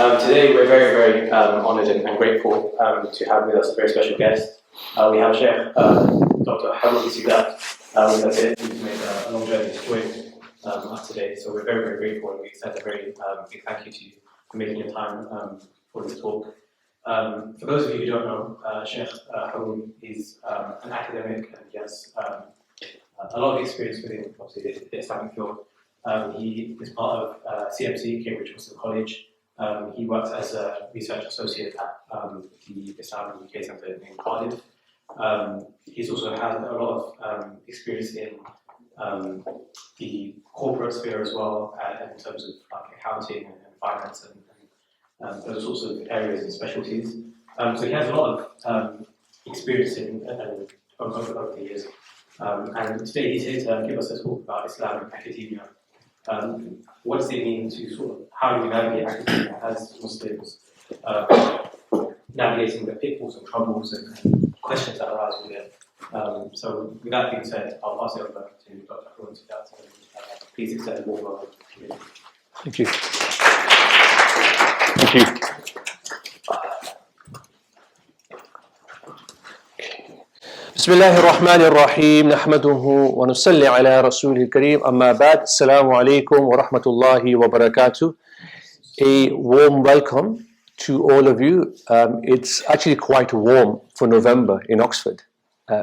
Today we're very, very honoured and grateful to have with us a very special guest. We have Sheikh Dr. Haroon Sidat with us here, who's made a long journey to join us today. So we're very, very grateful, and we extend a very big thank you to you for making your time for this talk. For those of you who don't know, Sheikh Haroon is an academic, and he has a lot of experience within obviously the Islamic field. He is part of CMC, Cambridge Muslim College. He works as a research associate at the Islamic UK Centre in Cardiff. He's also had a lot of experience in the corporate sphere as well, in terms of like accounting and finance and those sorts of areas and specialties. So he has a lot of experience in over the years. And today he's here to give us a talk about Islam and academia. What does it mean to sort of, how do we navigate academia as Muslims, navigating the pitfalls and troubles and questions that arise with it. So with that being said, I'll pass it over to Dr. Haroon Sidat. Please extend a warm welcome to you. Thank you. Thank you. بسم الله الرحمن الرحيم نحمده ونصلي على رسوله الكريم أما بعد السلام عليكم ورحمة الله وبركاته. A warm welcome to all of you. It's actually quite warm for November in Oxford,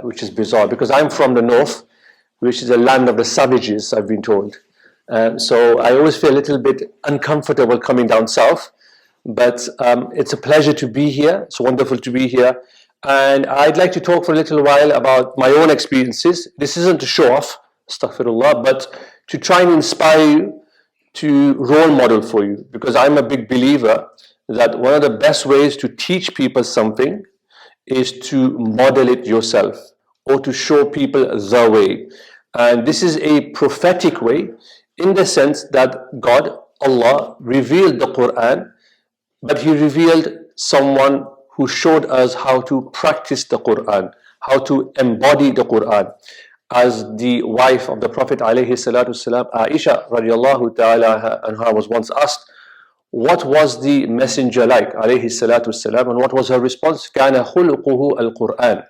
which is bizarre because I'm from the north, which is the land of the savages, I've been told. So I always feel a little bit uncomfortable coming down south, but it's a pleasure to be here. It's wonderful to be here. And I'd like to talk for a little while about my own experiences. This isn't to show off, astaghfirullah, but to try and inspire you, to role model for you, because I'm a big believer that one of the best ways to teach people something is to model it yourself or to show people the way. And this is a prophetic way in the sense that God, Allah, revealed the Quran, but He revealed someone who showed us how to practice the Quran, how to embody the Quran. As the wife of the Prophet ﷺ, Aisha radiallahu ta'ala anha, was once asked, what was the messenger like, ﷺ, and what was her response? كَانَ خُلُقُهُ الْقُرْآنِ,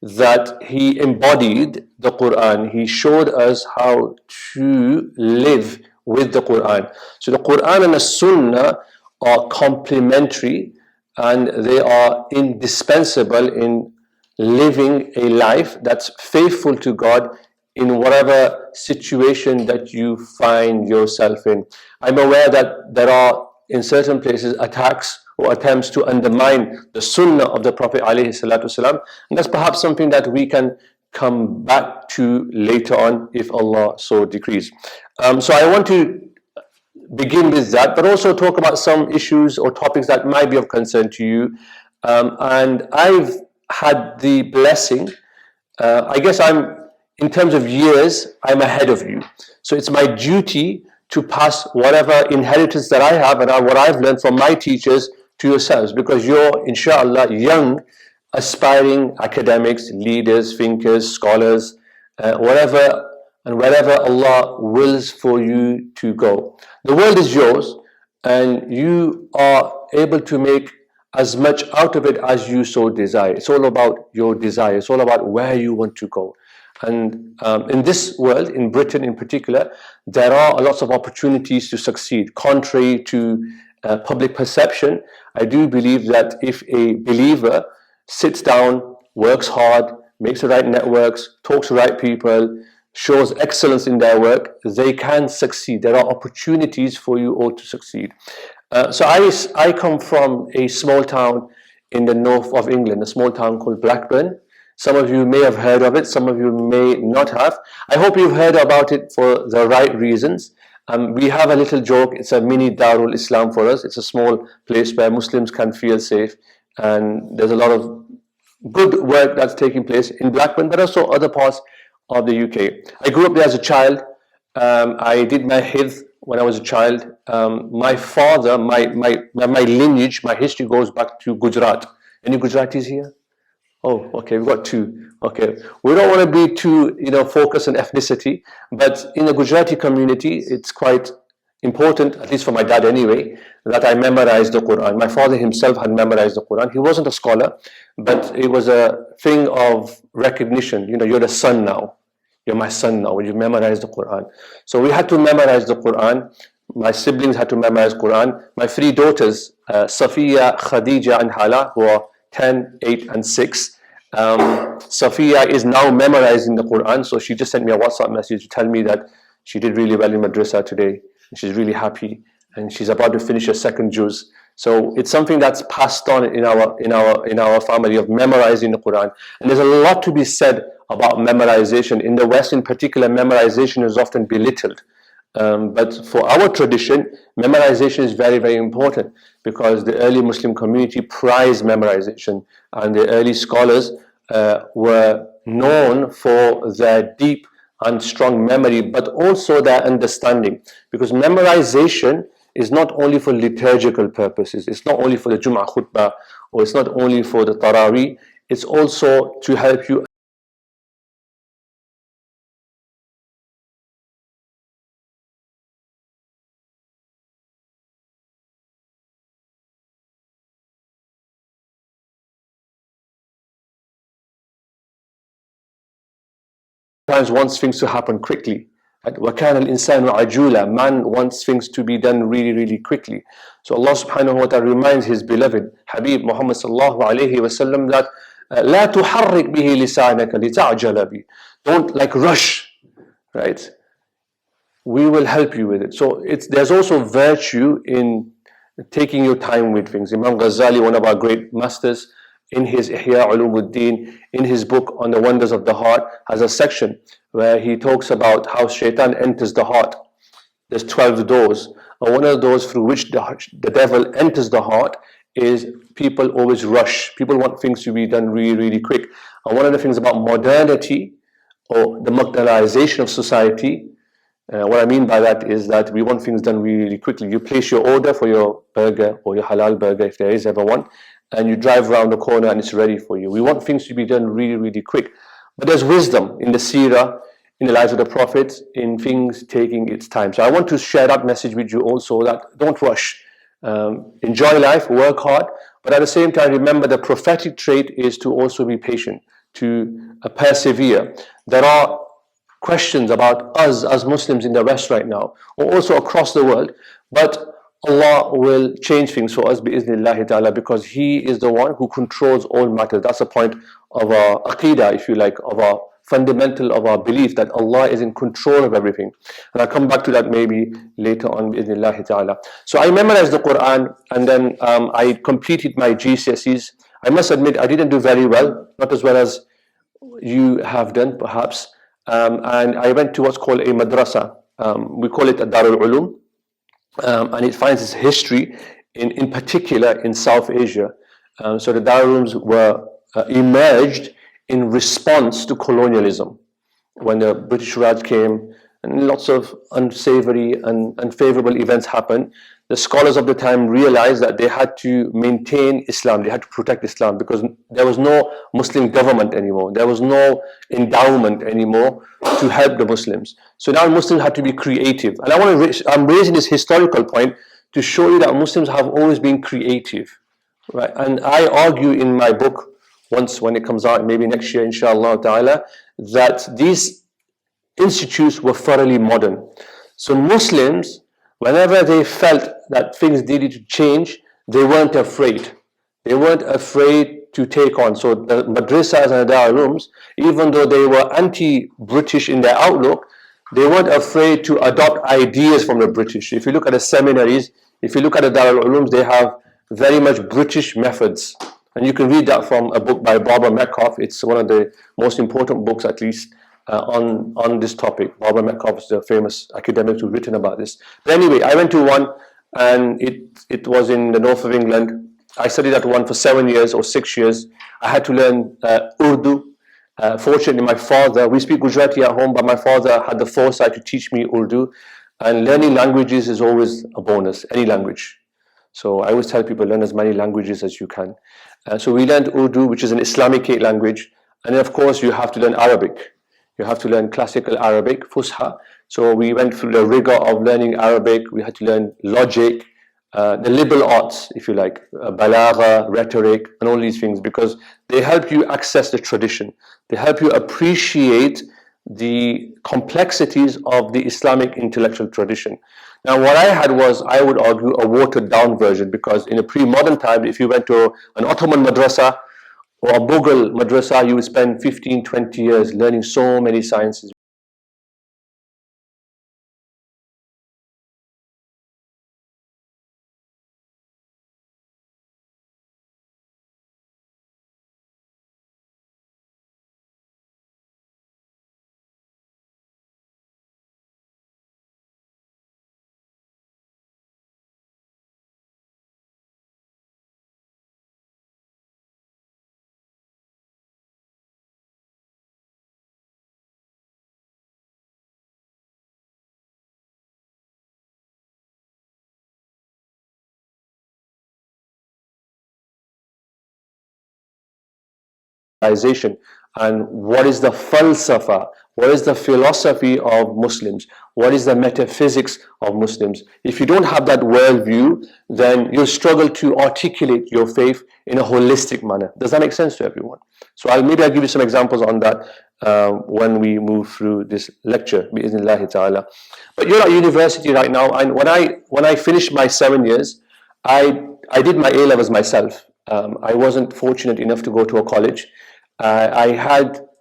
that he embodied the Quran. He showed us how to live with the Quran. So the Quran and the Sunnah are complementary, and they are indispensable in living a life that's faithful to God in whatever situation that you find yourself in. I'm aware that there are in certain places attacks or attempts to undermine the Sunnah of the Prophet ﷺ, and that's perhaps something that we can come back to later on if Allah so decrees. So I want to begin with that, but also talk about some issues or topics that might be of concern to you. And I've had the blessing, I guess in terms of years, I'm ahead of you. So it's my duty to pass whatever inheritance that I have and what I've learned from my teachers to yourselves, because you're, inshallah, young, aspiring academics, leaders, thinkers, scholars, whatever and wherever Allah wills for you to go. The world is yours, and you are able to make as much out of it as you so desire. It's all about your desire. It's all about where you want to go. And in this world, in Britain in particular, there are lots of opportunities to succeed. Contrary to public perception, I do believe that if a believer sits down, works hard, makes the right networks, talks to the right people, shows excellence in their work, they can succeed. There are opportunities for you all to succeed. So I come from a small town in the north of England, a small town called Blackburn. Some of you may have heard of it, some of you may not have. I hope you've heard about it for the right reasons. We have a little joke, it's a mini Darul Islam for us. It's a small place where Muslims can feel safe, and there's a lot of good work that's taking place in Blackburn, but also other parts of the UK. I grew up there as a child. I did my hifz when I was a child. My father, my lineage, my history goes back to Gujarat. Any Gujaratis here? Oh, okay, we've got two. Okay, we don't want to be too, focused on ethnicity, but in the Gujarati community, it's quite, important, at least for my dad anyway, that I memorized the Quran. My father himself had memorized the Quran. He wasn't a scholar, but it was a thing of recognition. You know, you're a son now. You're my son now. When you memorize the Quran. So we had to memorize the Quran. My siblings had to memorize Quran. My three daughters, Safiya, Khadija, and Hala, who are 10, 8, and 6. Safiya is now memorizing the Quran. So she just sent me a WhatsApp message to tell me that she did really well in madrasa today. She's really happy, and she's about to finish her second juz. So it's something that's passed on in our family of memorizing the Quran. And there's a lot to be said about memorization. In the West, in particular, memorization is often belittled. But for our tradition, memorization is very, very important, because the early Muslim community prized memorization, and the early scholars were known for their deep and strong memory, but also their understanding. Because memorization is not only for liturgical purposes, it's not only for the Jum'ah khutbah, or it's not only for the Taraweeh, it's also to help you sometimes wants things to happen quickly. وَكَانَ الْإِنسَانُ عَجُولًا. Man wants things to be done really, really quickly. So Allah subhanahu wa ta'ala reminds His beloved Habib Muhammad sallallahu alayhi wa sallam that لَا تُحَرِّكْ بِهِ لِسَانَكَ لِتَعْجَلَ بِهِ. Don't like rush, right? We will help you with it. So there's also virtue in taking your time with things. Imam Ghazali, one of our great masters, in his Ihya Ulumuddin, in his book on the wonders of the heart, has a section where he talks about how shaitan enters the heart. There's 12 doors, and one of the doors through which the devil enters the heart is people always rush. People want things to be done really, really quick. And one of the things about modernity, or the modernization of society, what I mean by that is that we want things done really, really quickly. You place your order for your burger, or your halal burger, if there is ever one, and you drive around the corner and it's ready for you. We want things to be done really, really quick. But there's wisdom in the seerah, in the lives of the prophets, in things taking its time. So I want to share that message with you also, that don't rush. Enjoy life, work hard, but at the same time, remember the prophetic trait is to also be patient, to persevere. There are questions about us as Muslims in the West right now, or also across the world, but Allah will change things for us bi'iznillahi ta'ala, because He is the one who controls all matters. That's the point of our Aqida, if you like, of our fundamental of our belief, that Allah is in control of everything. And I'll come back to that maybe later on bi'iznillahi ta'ala. So I memorized the Quran, and then I completed my GCSEs. I must admit I didn't do very well, not as well as you have done perhaps. And I went to what's called a madrasa. We call it a Darul Uloom. And it finds its history in particular in South Asia. So the Darulooms were emerged in response to colonialism. When the British Raj came and lots of unsavory and unfavorable events happened, the scholars of the time realized that they had to maintain Islam, they had to protect Islam, because there was no Muslim government anymore, there was no endowment anymore to help the Muslims. So now Muslims had to be creative. And I'm raising this historical point to show you that Muslims have always been creative, right? And I argue in my book, once when it comes out, maybe next year inshallah ta'ala, that these institutes were thoroughly modern. So Muslims, whenever they felt that things needed to change, they weren't afraid. They weren't afraid to take on. So the madrasas and the darulooms, even though they were anti-British in their outlook, they weren't afraid to adopt ideas from the British. If you look at the seminaries, if you look at the Darul Ulooms, they have very much British methods. And you can read that from a book by Barbara Metcalf. It's one of the most important books, at least, on this topic. Barbara Metcalf is the famous academic who's written about this. But anyway, I went to one, and it was in the north of England. I studied at one for 7 years or 6 years. I had to learn Urdu. Fortunately, my father, we speak Gujarati at home, but my father had the foresight to teach me Urdu. And learning languages is always a bonus, any language. So I always tell people, learn as many languages as you can. So we learned Urdu, which is an Islamic language. And then of course, you have to learn Arabic. You have to learn classical Arabic, Fusha, So we went through the rigor of learning Arabic. We had to learn logic, the liberal arts, if you like, balagha, rhetoric, and all these things, because they help you access the tradition. They help you appreciate the complexities of the Islamic intellectual tradition. Now, what I had was, I would argue, a watered down version, because in a pre-modern time, if you went to an Ottoman madrasa or a Mughal madrasa, you would spend 15, 20 years learning so many sciences. And what is the falsafa, what is the philosophy of Muslims, what is the metaphysics of Muslims. If you don't have that worldview, then you'll struggle to articulate your faith in a holistic manner. Does that make sense to everyone? So maybe I'll give you some examples on that when we move through this lecture, bi'iznillahi ta'ala. But you're at university right now, and when I finished my 7 years, I did my A-levels myself. I wasn't fortunate enough to go to a college.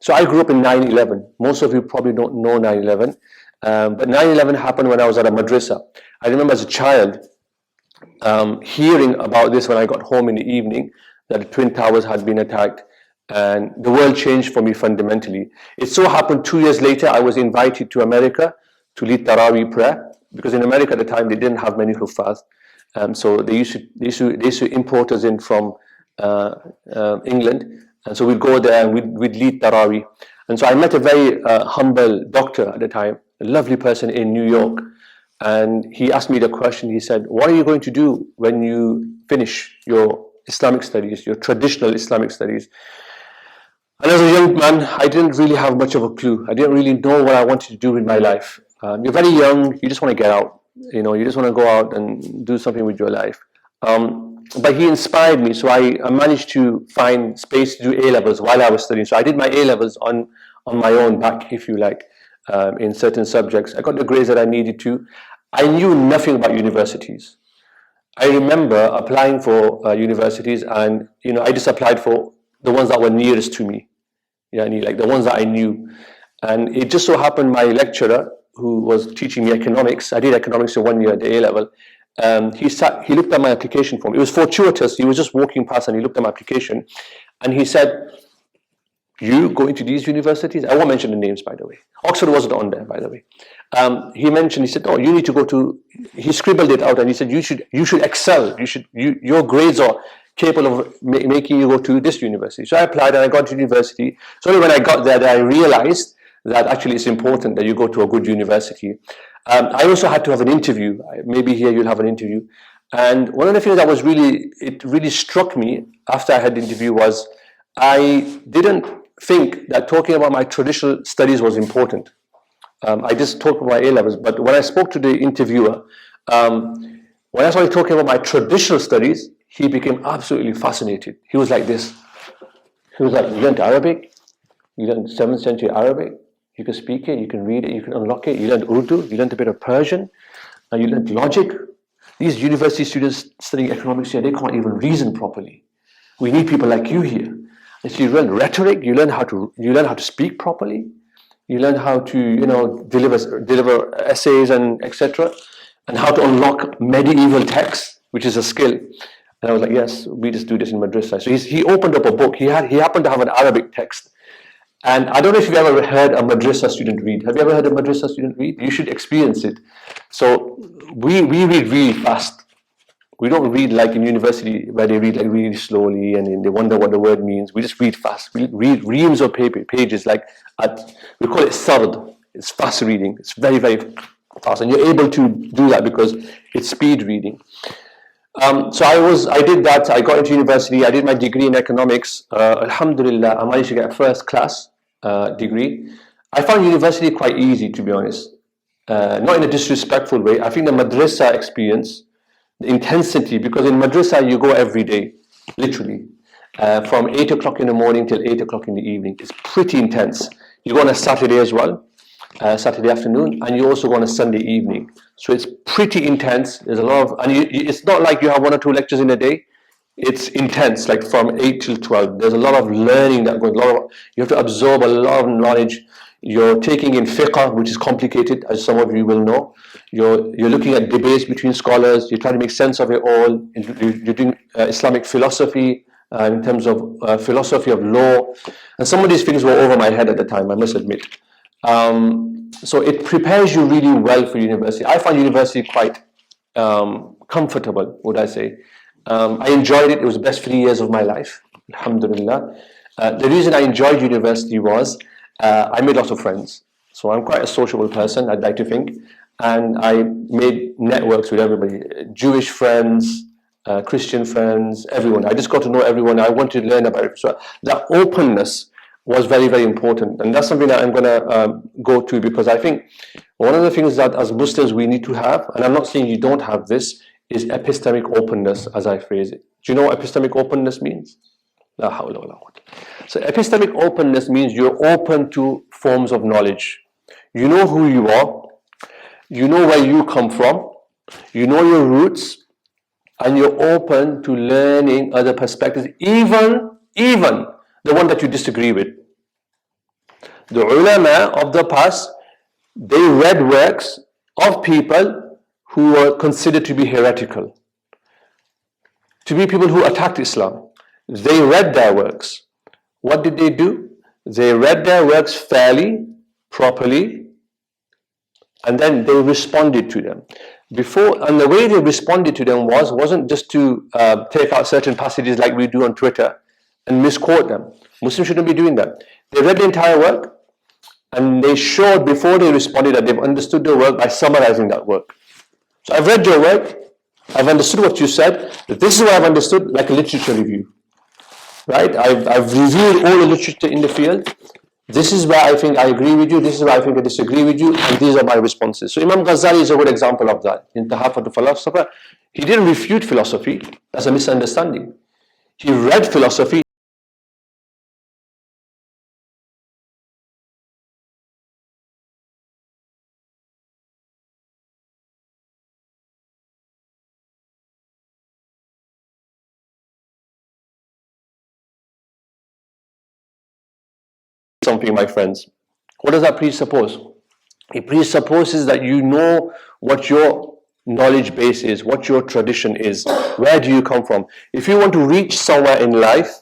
So I grew up in 9/11. Most of you probably don't know 9/11, but 9/11 happened when I was at a madrasa. I remember as a child hearing about this when I got home in the evening, that the Twin Towers had been attacked, and the world changed for me fundamentally. It so happened 2 years later, I was invited to America to lead Taraweeh prayer, because in America at the time they didn't have many huffaz. So they used to import us in from England. And so we'd go there and we'd lead Taraweeh. And so I met a very humble doctor at the time, a lovely person in New York. And he asked me the question, he said, what are you going to do when you finish your Islamic studies, your traditional Islamic studies? And as a young man, I didn't really have much of a clue. I didn't really know what I wanted to do with my life. You're very young, you just want to get out. You just want to go out and do something with your life. But he inspired me, so I managed to find space to do A-levels while I was studying. So I did my A-levels on my own back, if you like, in certain subjects. I got the grades that I needed to. I knew nothing about universities. I remember applying for universities, and I just applied for the ones that were nearest to me, like the ones that I knew. And it just so happened my lecturer, who was teaching me economics, I did economics for 1 year at the A-level, he looked at my application form. It was fortuitous. He was just walking past and he looked at my application, and he said, you going to these universities? I won't mention the names, by the way. Oxford wasn't on there, by the way. He said, no, you need to go to, he scribbled it out and he said, you should excel. Your grades are capable of making you go to this university. So I applied and I got to university. So only when I got there that I realized that actually it's important that you go to a good university. I also had to have an interview. Maybe here you'll have an interview. And one of the things that really struck me after I had the interview was, I didn't think that talking about my traditional studies was important. I just talked about my A-levels, but when I spoke to the interviewer, when I started talking about my traditional studies, he became absolutely fascinated. He was like this. He was like, you learned Arabic? You learned 7th century Arabic? You can speak it, you can read it, you can unlock it. You learned Urdu, you learned a bit of Persian, and you learned logic. These university students studying economics here, they can't even reason properly. We need people like you here. And so you learn rhetoric, you learn how to speak properly, you learn how to deliver essays and etc., and how to unlock medieval texts, which is a skill. And I was like, yes, we just do this in madrasa. So he opened up a book. He happened to have an Arabic text. And I don't know if you've ever heard a madrasa student read. Have you ever heard a madrasa student read? You should experience it. So we read really fast. We don't read like in university where they read like really slowly and they wonder what the word means. We just read fast. We read reams of pages we call it sard. It's fast reading. It's very, very fast. And you're able to do that because it's speed reading. So I did that. I got into university. I did my degree in economics. Alhamdulillah, I managed to get a first class degree. I found university quite easy, to be honest. not in a disrespectful way. I think the madrasa experience, the intensity, because in madrasa you go every day, literally, from 8 o'clock in the morning till 8 o'clock in the evening. It's pretty intense. You go on a Saturday as well, Saturday afternoon, and you also go on a Sunday evening. So it's pretty intense. There's a lot of, and it's not like you have 1 or 2 lectures in a day. It's intense, like from 8 till 12. There's a lot of learning that goes, you have to absorb a lot of knowledge. You're taking in fiqh, which is complicated, as some of you will know. You're looking at debates between scholars. You're trying to make sense of it all. You're doing Islamic philosophy in terms of philosophy of law. And some of these things were over my head at the time, I must admit. So it prepares you really well for university. I find university quite comfortable, would I say. I enjoyed it. It was the best 3 years of my life, alhamdulillah. The reason I enjoyed university was I made lots of friends. So I'm quite a sociable person, I'd like to think. And I made networks with everybody. Jewish friends, Christian friends, everyone. I just got to know everyone. I wanted to learn about it. So that openness was very, very important. And that's something that I'm going to go to, because I think one of the things that as Muslims we need to have, and I'm not saying you don't have this, is epistemic openness, as I phrase it. Do you know what epistemic openness means? La hawla wa la quwwata. So epistemic openness means you're open to forms of knowledge. You know who you are, you know where you come from, you know your roots, and you're open to learning other perspectives, even the one that you disagree with. The ulama of the past, they read works of people who were considered to be heretical, to be people who attacked Islam. They read their works. What did they do? They read their works fairly, properly, and then they responded to them. And the way they responded to them wasn't just to take out certain passages like we do on Twitter and misquote them. Muslims shouldn't be doing that. They read the entire work, and they showed before they responded that they've understood the work by summarizing that work. So I've read your work, I've understood what you said, this is what I've understood, like a literature review. Right? I've reviewed all the literature in the field. This is where I think I agree with you, this is where I think I disagree with you, and these are my responses. So Imam Ghazali is a good example of that. In Tahaf of the Philosopher, he didn't refute philosophy, that's a misunderstanding. He read philosophy. Something, my friends. What does that presuppose? It presupposes that you know what your knowledge base is, what your tradition is, where do you come from. If you want to reach somewhere in life,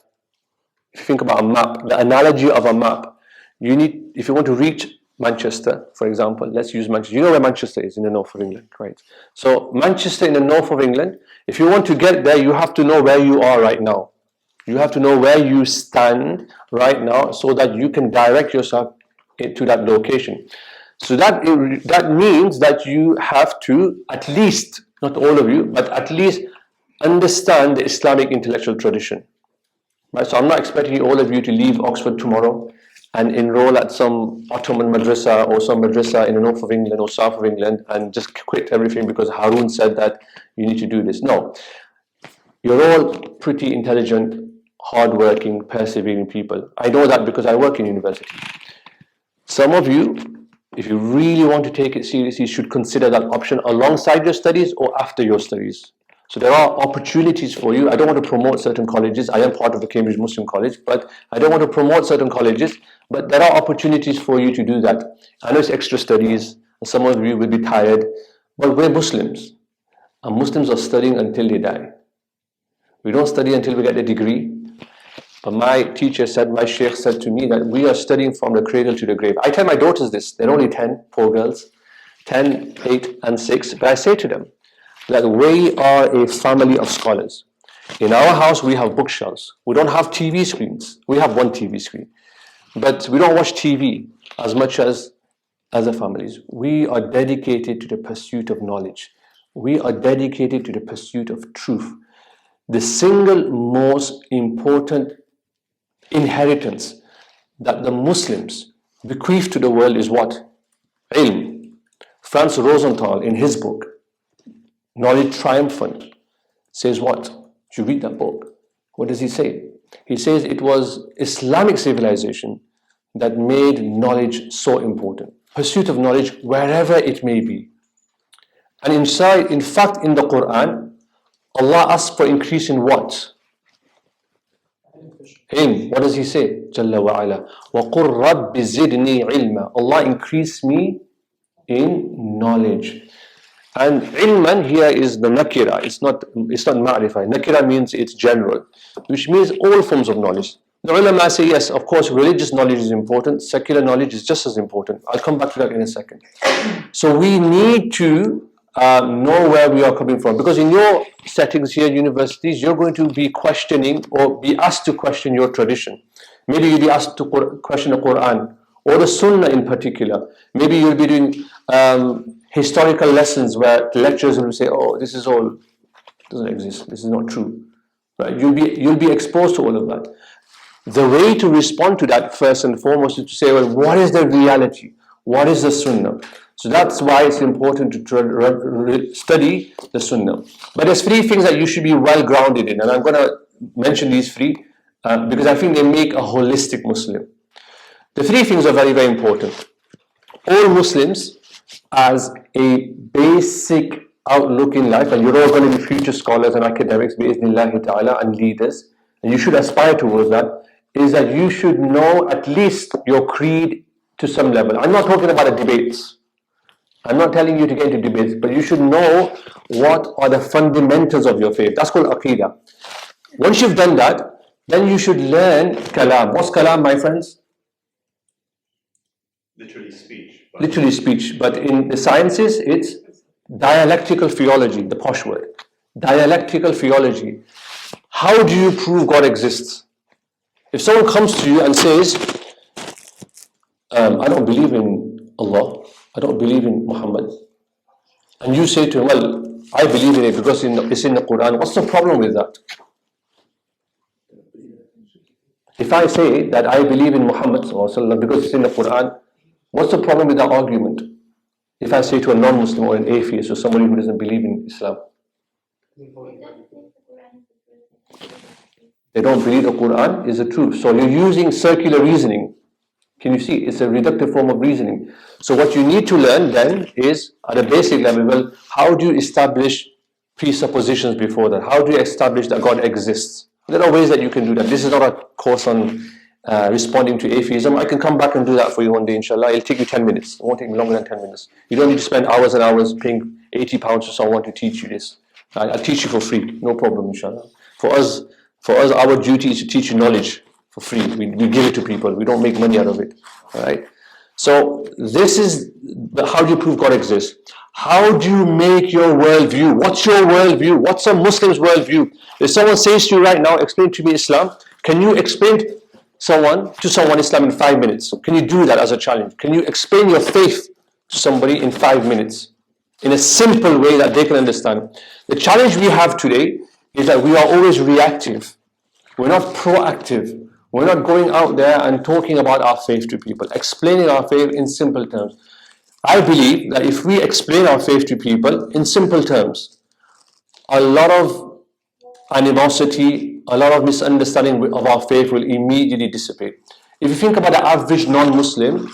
if you think about a map, the analogy of a map, if you want to reach Manchester, for example, let's use Manchester. You know where Manchester is in the north of England, right? So Manchester in the north of England, if you want to get there, you have to know where you are right now. You have to know where you stand right now so that you can direct yourself to that location. So that means that you have to at least, not all of you, but at least understand the Islamic intellectual tradition. Right? So I'm not expecting all of you to leave Oxford tomorrow and enroll at some Ottoman madrasa or some madrasa in the north of England or south of England and just quit everything because Haroon said that you need to do this. No. You're all pretty intelligent, hardworking, persevering people. I know that because I work in university. Some of you, if you really want to take it seriously, should consider that option alongside your studies or after your studies. So there are opportunities for you. I don't want to promote certain colleges. I am part of the Cambridge Muslim College, but I don't want to promote certain colleges, but there are opportunities for you to do that. I know it's extra studies, and some of you will be tired, but we're Muslims, and Muslims are studying until they die. We don't study until we get a degree. But my teacher said, my sheikh said to me that we are studying from the cradle to the grave. I tell my daughters this, they're only 10, poor girls, 10, 8 and 6, but I say to them that we are a family of scholars. In our house we have bookshelves. We don't have TV screens. We have one TV screen. But we don't watch TV as much as other families. We are dedicated to the pursuit of knowledge. We are dedicated to the pursuit of truth. The single most important inheritance that the Muslims bequeath to the world is what? Ilm. Franz Rosenthal, in his book, Knowledge Triumphant, says what? You read that book. What does he say? He says it was Islamic civilization that made knowledge so important. Pursuit of knowledge wherever it may be. And inside, in fact, in the Quran, Allah asks for increase in what? Ilm. What does He say? Jalla wa ala. وَقُلْ رَبِّ زِدْنِي عِلْمًا. Allah increase me in knowledge. And ilman here is the nakira. It's not ma'rifah. Nakira means it's general, which means all forms of knowledge. The ulama say yes, of course, religious knowledge is important. Secular knowledge is just as important. I'll come back to that in a second. So we need to know where we are coming from, because in your settings here, universities, you're going to be questioning or be asked to question your tradition. Maybe you'll be asked to question the Quran or the Sunnah in particular. Maybe you'll be doing historical lessons where the lecturers will say, "Oh, this is all doesn't exist. This is not true." Right? You'll be exposed to all of that. The way to respond to that first and foremost is to say, "Well, what is the reality? What is the Sunnah?" So that's why it's important to study the Sunnah. But there's three things that you should be well grounded in, and I'm going to mention these three because I think they make a holistic Muslim. The three things are very, very important. All Muslims, as a basic outlook in life, and you're all going to be future scholars and academics, bi'iznillahi ta'ala, and leaders, and you should aspire towards that, is that you should know at least your creed to some level. I'm not talking about the debates. I'm not telling you to get into debates, but you should know what are the fundamentals of your faith. That's called Aqidah. Once you've done that, then you should learn Kalam. What's Kalam, my friends? Literally speech. Literally speech. But in the sciences, it's dialectical theology, the posh word. Dialectical theology. How do you prove God exists? If someone comes to you and says, I don't believe in Allah, I don't believe in Muhammad, and you say to him, well, I believe in it because it's in the Quran, what's the problem with that? If I say that I believe in Muhammad because it's in the Quran, what's the problem with that argument? If I say to a non-Muslim or an atheist or somebody who doesn't believe in Islam, they don't believe the Quran is the truth. So you're using circular reasoning. Can you see? It's a reductive form of reasoning. So what you need to learn then is, at a basic level, well, how do you establish presuppositions before that? How do you establish that God exists? There are ways that you can do that. This is not a course on responding to atheism. I can come back and do that for you one day, inshallah. It'll take you 10 minutes. It won't take me longer than 10 minutes. You don't need to spend hours and hours paying £80 to someone to teach you this. I'll teach you for free, no problem, inshallah. For us, our duty is to teach you knowledge for free. We give it to people. We don't make money out of it. All right. So this is how do you prove God exists? How do you make your worldview? What's your worldview? What's a Muslim's worldview? If someone says to you right now, explain to me Islam, can you explain to someone Islam in 5 minutes? Can you do that as a challenge? Can you explain your faith to somebody in 5 minutes in a simple way that they can understand? The challenge we have today is that we are always reactive. We're not proactive. We're not going out there and talking about our faith to people, explaining our faith in simple terms. I believe that if we explain our faith to people in simple terms, a lot of animosity, a lot of misunderstanding of our faith will immediately dissipate. If you think about the average non-Muslim,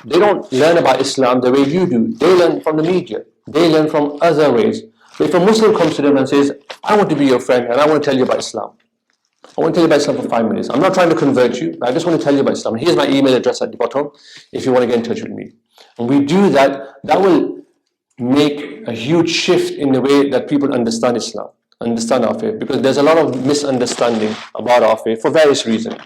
they don't learn about Islam the way you do. They learn from the media. They learn from other ways. But if a Muslim comes to them and says, I want to be your friend and I want to tell you about Islam. I want to tell you about Islam for 5 minutes. I'm not trying to convert you, but I just want to tell you about Islam. Here's my email address at the bottom if you want to get in touch with me. And we do that, that will make a huge shift in the way that people understand Islam, understand our faith, because there's a lot of misunderstanding about our faith for various reasons.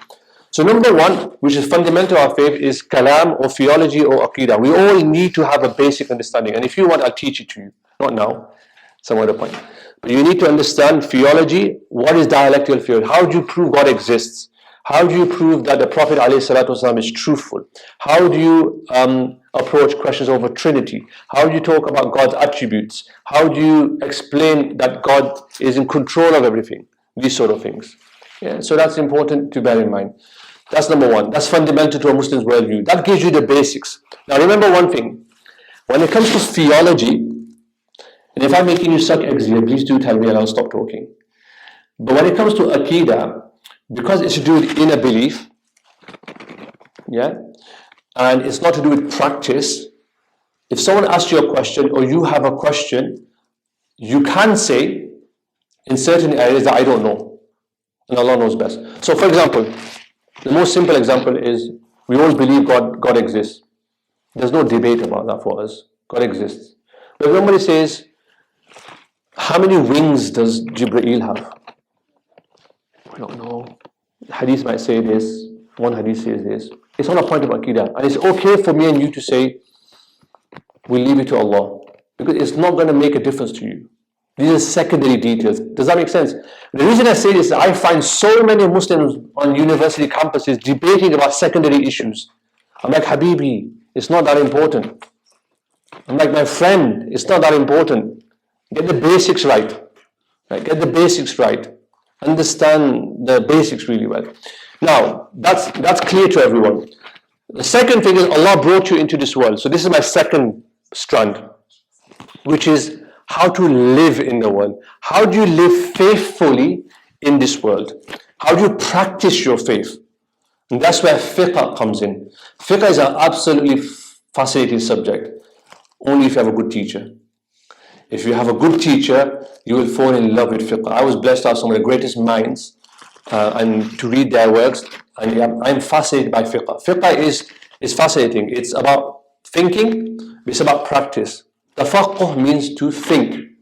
So number one, which is fundamental to our faith, is Kalam or theology or Aqidah. We all need to have a basic understanding. And if you want, I'll teach it to you. Not now, some other point. But you need to understand theology. What is dialectical theology? How do you prove God exists? How do you prove that the Prophet ﷺ is truthful? How do you approach questions over Trinity? How do you talk about God's attributes? How do you explain that God is in control of everything? These sort of things. Yeah, so that's important to bear in mind. That's number one. That's fundamental to a Muslim's worldview. That gives you the basics. Now remember one thing. When it comes to theology, and if I'm making you suck eggs here, please do tell me and I'll stop talking. But when it comes to Aqidah, because it's to do with inner belief, yeah, and it's not to do with practice, if someone asks you a question or you have a question, you can say in certain areas that I don't know, and Allah knows best. So for example, the most simple example is we all believe God exists. There's no debate about that for us. God exists. But if somebody says, how many wings does Jibreel have? I don't know. Hadith might say this, one hadith says this. It's not a point of Aqidah. And it's okay for me and you to say, we leave it to Allah. Because it's not going to make a difference to you. These are secondary details. Does that make sense? The reason I say this is that I find so many Muslims on university campuses debating about secondary issues. I'm like, Habibi, it's not that important. I'm like, my friend, it's not that important. Get the basics right. Get the basics right. Understand the basics really well. Now, that's clear to everyone. The second thing is Allah brought you into this world. So this is my second strand, which is how to live in the world. How do you live faithfully in this world? How do you practice your faith? And that's where fiqh comes in. Fiqh is an absolutely fascinating subject, only if you have a good teacher. If you have a good teacher, you will fall in love with fiqh. I was blessed to have some of the greatest minds and to read their works, and I'm fascinated by fiqh. Fiqh is fascinating. It's about thinking, it's about practice. Tafaqquh means to think.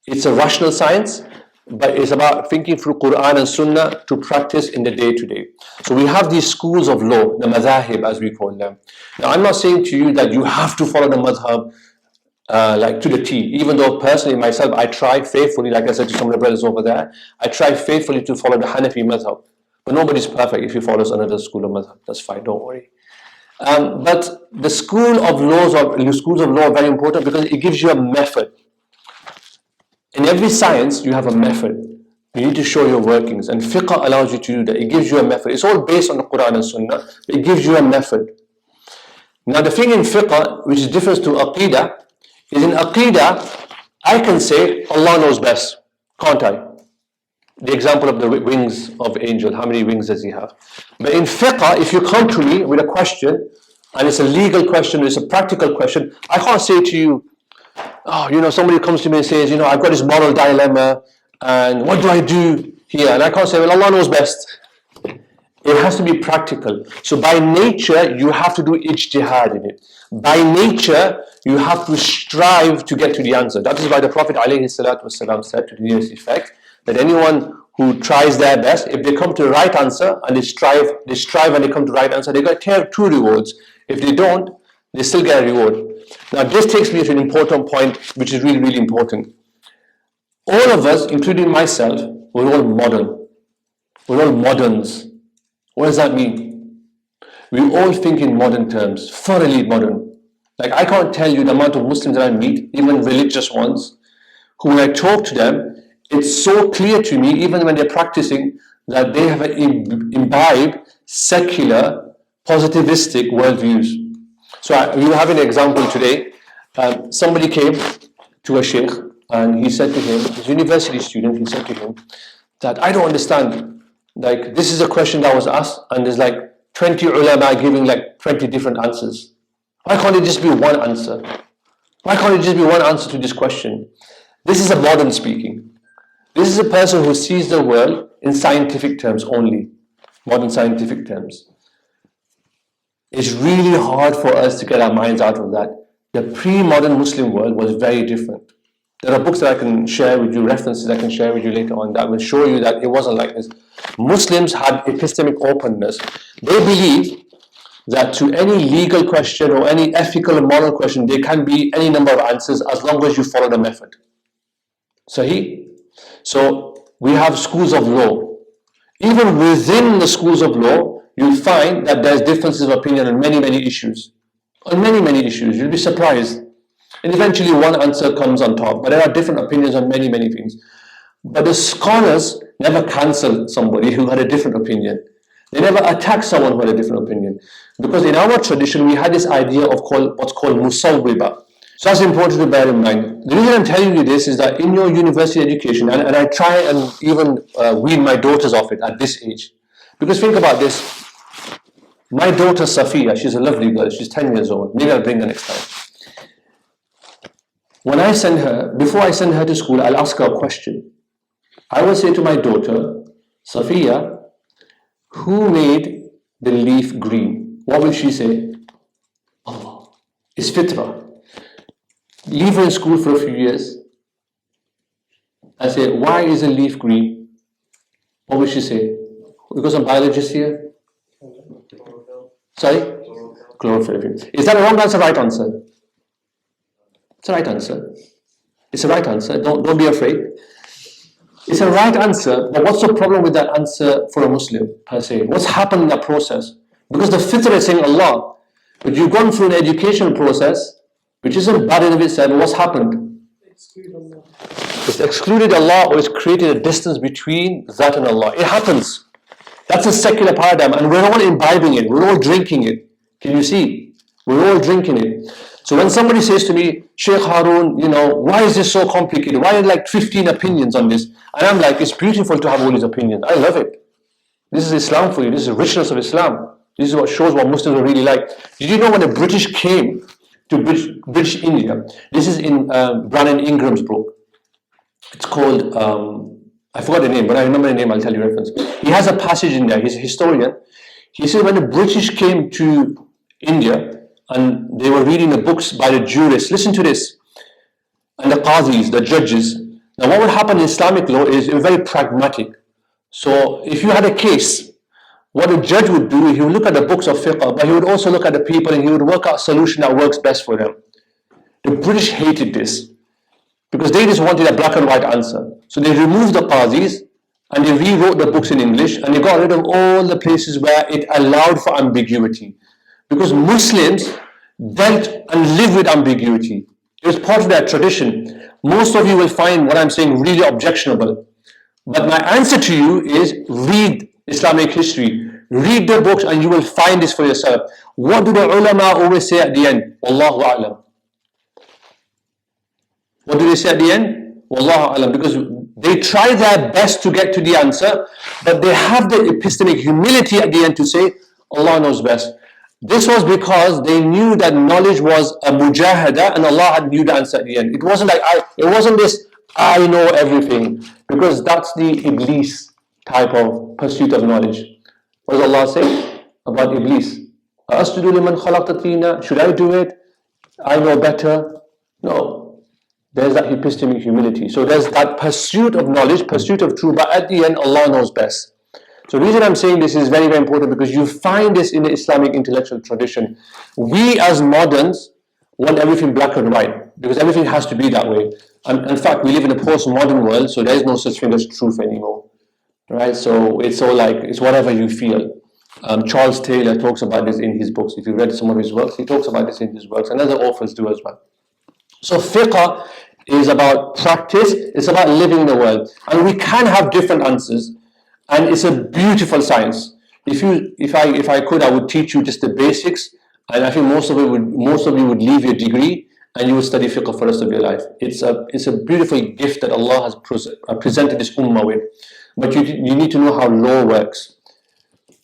It's a rational science, but it's about thinking through Quran and Sunnah to practice in the day-to-day. So we have these schools of law, the madhahib as we call them. Now I'm not saying to you that you have to follow the madhab like to the T, even though personally myself I try faithfully, like I said to some of the brothers over there, I try faithfully to follow the Hanafi madhab. But nobody's perfect. If you follow another school of madhab, that's fine, don't worry. But the schools of law are very important because it gives you a method. In every science, you have a method. You need to show your workings, and fiqh allows you to do that. It gives you a method. It's all based on the Quran and Sunnah. It gives you a method. Now the thing in fiqh, which is different to Aqidah, is in Aqidah, I can say Allah knows best, can't I? The example of the wings of angel, how many wings does he have? But in fiqh, if you come to me with a question, and it's a legal question, it's a practical question, I can't say to you, oh, somebody comes to me and says, I've got this moral dilemma, and what do I do here? And I can't say, well, Allah knows best. It has to be practical. So by nature, you have to do ijtihad in it. By nature, you have to strive to get to the answer. That is why the Prophet ﷺ said to the nearest effect, that anyone who tries their best, if they come to the right answer, and they strive and they come to the right answer, they get two rewards. If they don't, they still get a reward. Now this takes me to an important point, which is really, really important. All of us, including myself, we're all modern. We're all moderns. What does that mean? We all think in modern terms, thoroughly modern. Like I can't tell you the amount of Muslims that I meet, even religious ones, who when I talk to them, it's so clear to me, even when they're practicing, that they have imbibed secular, positivistic worldviews. So we were having an example today. Somebody came to a sheikh and he said to him, his university student, he said to him that I don't understand. Like this is a question that was asked and there's like 20 ulama giving like 20 different answers. Why can't it just be one answer? Why can't it just be one answer to this question? This is a modern speaking. This is a person who sees the world in scientific terms only, modern scientific terms. It's really hard for us to get our minds out of that. The pre-modern Muslim world was very different. There are books that I can share with you, references I can share with you later on that will show you that it wasn't like this. Muslims had epistemic openness. They believe that to any legal question or any ethical and moral question, there can be any number of answers as long as you follow the method. Sahih? So we have schools of law. Even within the schools of law, you'll find that there's differences of opinion on many, many issues. On many, many issues. You'll be surprised. And eventually one answer comes on top. But there are different opinions on many, many things. But the scholars never cancel somebody who had a different opinion. They never attack someone who had a different opinion. Because in our tradition, we had this idea of what's called musawwiba. So that's important to bear in mind. The reason I'm telling you this is that in your university education, and I try and even wean my daughters off it at this age. Because think about this. My daughter Safiya, she's a lovely girl, she's 10 years old. Maybe I'll bring her next time. When I send her, before I send her to school, I'll ask her a question. I will say to my daughter, Safiya, who made the leaf green? What will she say? Allah. It's fitrah. Leave her in school for a few years. I say, why is a leaf green? What will she say? Because I'm biologist here. Sorry? Chlorophyll. Is that a wrong answer, right answer? It's a right answer. It's a right answer. Don't be afraid. It's a right answer, but what's the problem with that answer for a Muslim per se? What's happened in that process? Because the fitrah is saying Allah, but you've gone through an educational process, which isn't bad in of itself, but what's happened? It's excluded Allah, or it's created a distance between that and Allah. It happens. That's a secular paradigm, and we're all imbibing it, we're all drinking it. Can you see? We're all drinking it. So when somebody says to me, Sheikh Haroon, why is this so complicated? Why are like 15 opinions on this? And I'm like, it's beautiful to have all these opinions. I love it. This is Islam for you. This is the richness of Islam. This is what shows what Muslims are really like. Did you know when the British came to British India? This is in Brannan Ingram's book. It's called, I forgot the name, but I remember the name, I'll tell you reference. He has a passage in there, he's a historian. He said when the British came to India and they were reading the books by the jurists, listen to this, and the qadis, the judges. Now what would happen in Islamic law is very pragmatic. So if you had a case, what a judge would do, he would look at the books of fiqh, but he would also look at the people and he would work out a solution that works best for them. The British hated this because they just wanted a black and white answer. So they removed the qadis and they rewrote the books in English and they got rid of all the places where it allowed for ambiguity. Because Muslims dealt and lived with ambiguity. It was part of their tradition. Most of you will find what I'm saying really objectionable. But my answer to you is read Islamic history. Read the books and you will find this for yourself. What do the ulama always say at the end? Wallahu a'lam. What do they say at the end? Wallahu a'lam. Because they try their best to get to the answer, but they have the epistemic humility at the end to say, Allah knows best. This was because they knew that knowledge was a mujahada and Allah had knew the answer at the end. It wasn't like, it wasn't this, I know everything. Because that's the Iblis type of pursuit of knowledge. What does Allah say about Iblis? Asjudu liman khalaqta tina? Should I do it? I know better. No. There's that epistemic humility. So there's that pursuit of knowledge, pursuit of truth, but at the end Allah knows best. So the reason I'm saying this is very, very important because you find this in the Islamic intellectual tradition. We as moderns want everything black and white because everything has to be that way. And in fact, we live in a postmodern world, so there is no such thing as truth anymore. Right? So it's all like, it's whatever you feel. Charles Taylor talks about this in his books. If you read some of his works, he talks about this in his works, and other authors do as well. So fiqh is about practice, it's about living in the world. And we can have different answers. And it's a beautiful science. If I could, I would teach you just the basics, and I think most of you would leave your degree and you would study fiqh for the rest of your life. It's a beautiful gift that Allah has presented this ummah with. But you need to know how law works.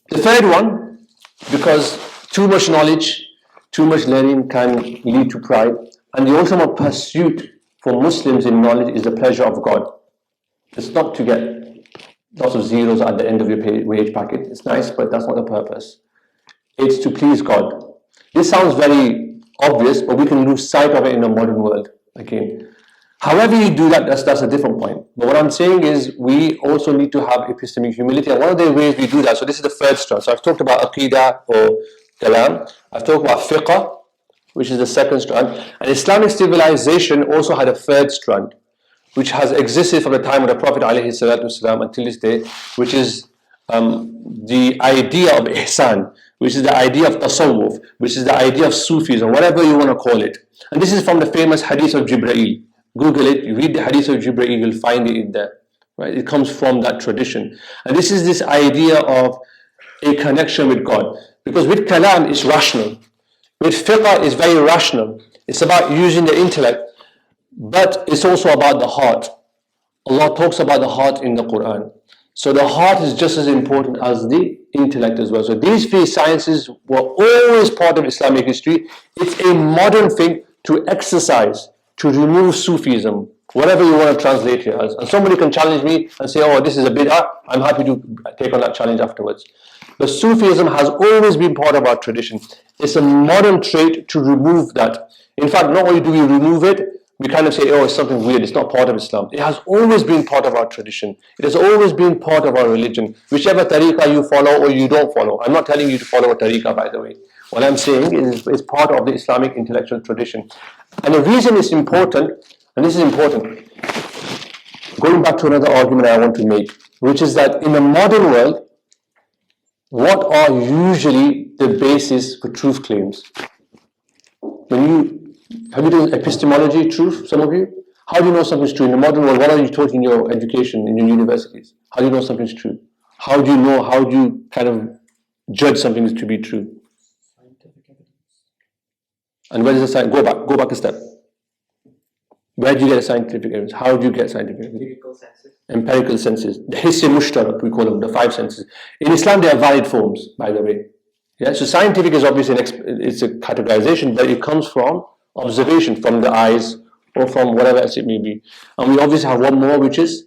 The third one, because too much knowledge, too much learning can lead to pride, and the ultimate pursuit for Muslims in knowledge is the pleasure of God. It's not to get lots of zeros at the end of your wage packet. It's nice, but that's not the purpose. It's to please God. This sounds very obvious, but we can lose sight of it in the modern world again. However you do that, that's a different point. But what I'm saying is we also need to have epistemic humility, and one of the ways we do that, so this is the third strand. So I've talked about Aqida or Kalam. I've talked about Fiqh, which is the second strand. And Islamic civilization also had a third strand, which has existed from the time of the Prophet ﷺ until this day, which is the idea of Ihsaan, which is the idea of Tasawwuf, which is the idea of Sufism, whatever you want to call it. And this is from the famous Hadith of Jibreel. Google it, you read the Hadith of Jibreel, you'll find it in there. Right? It comes from that tradition. And this is this idea of a connection with God. Because with Kalam, it's rational. With fiqh is very rational. It's about using the intellect, but it's also about the heart. Allah talks about the heart in the Quran. So the heart is just as important as the intellect as well. So these three sciences were always part of Islamic history. It's a modern thing to exercise, to remove Sufism, whatever you want to translate here as. And somebody can challenge me and say, oh, this is a bid'ah. I'm happy to take on that challenge afterwards. But Sufism has always been part of our tradition. It's a modern trait to remove that. In fact, not only do we remove it, we kind of say, oh, it's something weird, it's not part of Islam. It has always been part of our tradition. It has always been part of our religion. Whichever tariqah you follow or you don't follow. I'm not telling you to follow a tariqah, by the way. What I'm saying is it's part of the Islamic intellectual tradition. And the reason it's important, and this is important, going back to another argument I want to make, which is that in the modern world, what are usually the basis for truth claims? Have you done epistemology, truth, some of you? How do you know something's true? In the modern world, what are you taught in your education, in your universities? How do you know something's true? How do you kind of judge something is to be true? Scientific evidence. And where does the science, go back a step. Where do you get scientific evidence? How do you get scientific evidence? Empirical senses. Empirical senses. The hissi mushtarak, we call them, the five senses. In Islam, they are valid forms, by the way. Yeah, so scientific is obviously it's a categorization, but it comes from observation, from the eyes or from whatever else it may be. And we obviously have one more, which is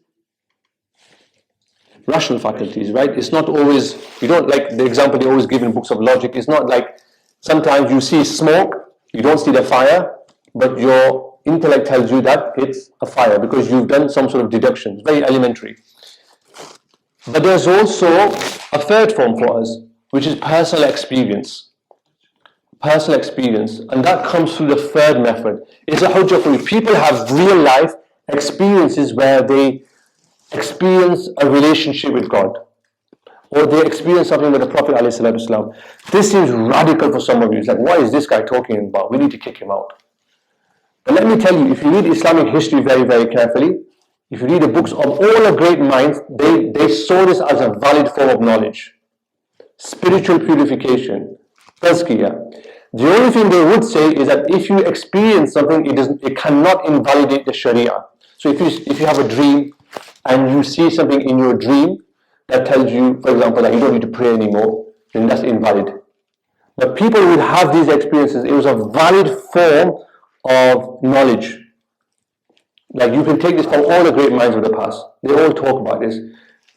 rational faculties, right? It's not always, you don't like the example they always give in books of logic. It's not like sometimes you see smoke, you don't see the fire, but your intellect tells you that it's a fire because you've done some sort of deduction. It's very elementary. But there's also a third form for us, which is personal experience. Personal experience, and that comes through the third method. It's a hujjah for you. People have real life experiences where they experience a relationship with God, or they experience something with the Prophet ﷺ. This seems radical for some of you. It's like, what is this guy talking about? We need to kick him out. But let me tell you, if you read Islamic history very, very carefully, if you read the books of all the great minds, they saw this as a valid form of knowledge. Spiritual purification, tazkiyah. The only thing they would say is that if you experience something, it cannot invalidate the Sharia. So if you have a dream and you see something in your dream that tells you, for example, that you don't need to pray anymore, then that's invalid. But people would have these experiences. It was a valid form of knowledge. Like you can take this from all the great minds of the past. They all talk about this.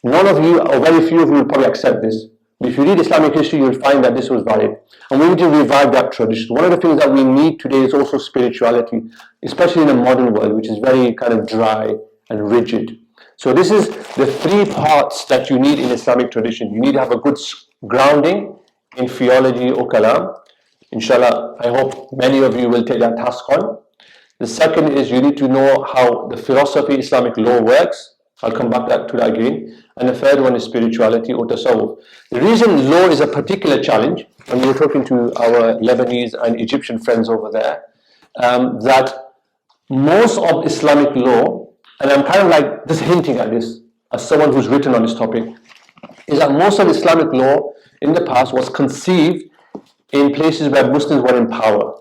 None of you, or very few of you, will probably accept this. But if you read Islamic history, you'll find that this was valid. And we need to revive that tradition. One of the things that we need today is also spirituality, especially in the modern world, which is very kind of dry and rigid. So this is the three parts that you need in Islamic tradition. You need to have a good grounding in theology or Kalam. Inshallah, I hope many of you will take that task on. The second is you need to know how the philosophy, Islamic law works. I'll come back to that again. And the third one is spirituality or tasawwuf. The reason law is a particular challenge, and we were talking to our Lebanese and Egyptian friends over there, that most of Islamic law, and I'm kind of like just hinting at this as someone who's written on this topic, is that most of Islamic law in the past was conceived in places where Muslims were in power.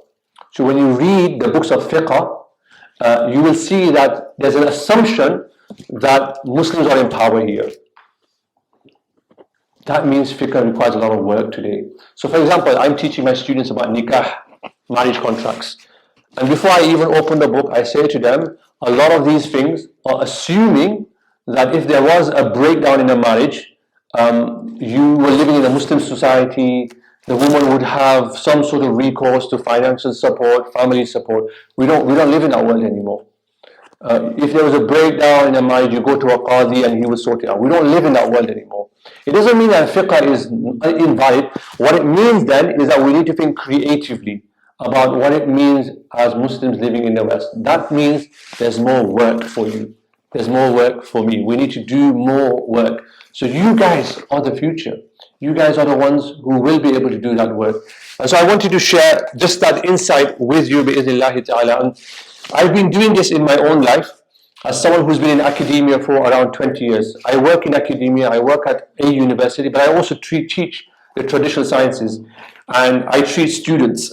So when you read the books of fiqh, you will see that there's an assumption that Muslims are in power here. That means fiqh requires a lot of work today. So for example, I'm teaching my students about nikah, marriage contracts. And before I even open the book, I say to them, a lot of these things are assuming that if there was a breakdown in a marriage, you were living in a Muslim society, the woman would have some sort of recourse to financial support, family support. We don't live in that world anymore. If there was a breakdown in a marriage, you go to a qadi and he will sort it out. We don't live in that world anymore. It doesn't mean that fiqh is invalid. What it means then is that we need to think creatively about what it means as Muslims living in the West. That means there's more work for you. There's more work for me. We need to do more work. So you guys are the future. You guys are the ones who will be able to do that work. And so I wanted to share just that insight with you, bi'idhnillahi ta'ala. And I've been doing this in my own life as someone who's been in academia for around 20 years. I work in academia, I work at a university, but I also teach the traditional sciences. And I treat students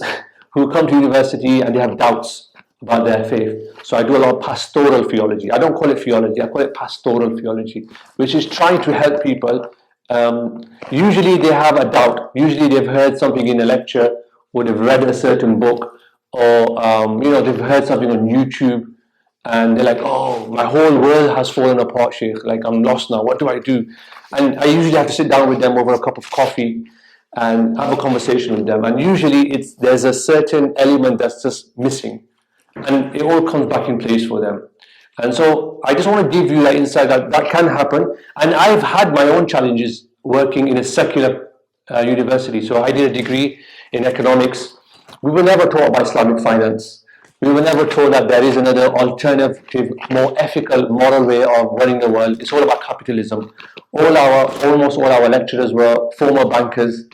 who come to university and they have doubts about their faith. So I do a lot of pastoral theology. I don't call it theology, I call it pastoral theology, which is trying to help people. Usually they have a doubt. Usually they've heard something in a lecture, or they've read a certain book, or they've heard something on YouTube, and they're like, oh, my whole world has fallen apart, Sheikh. Like, I'm lost now. What do I do? And I usually have to sit down with them over a cup of coffee and have a conversation with them. And usually there's a certain element that's just missing, and it all comes back in place for them. And so I just want to give you that insight that can happen. And I've had my own challenges working in a secular university. So I did a degree in economics. We were never taught about Islamic finance. We were never told that there is another alternative, more ethical, moral way of running the world. It's all about capitalism. Almost all our lecturers were former bankers.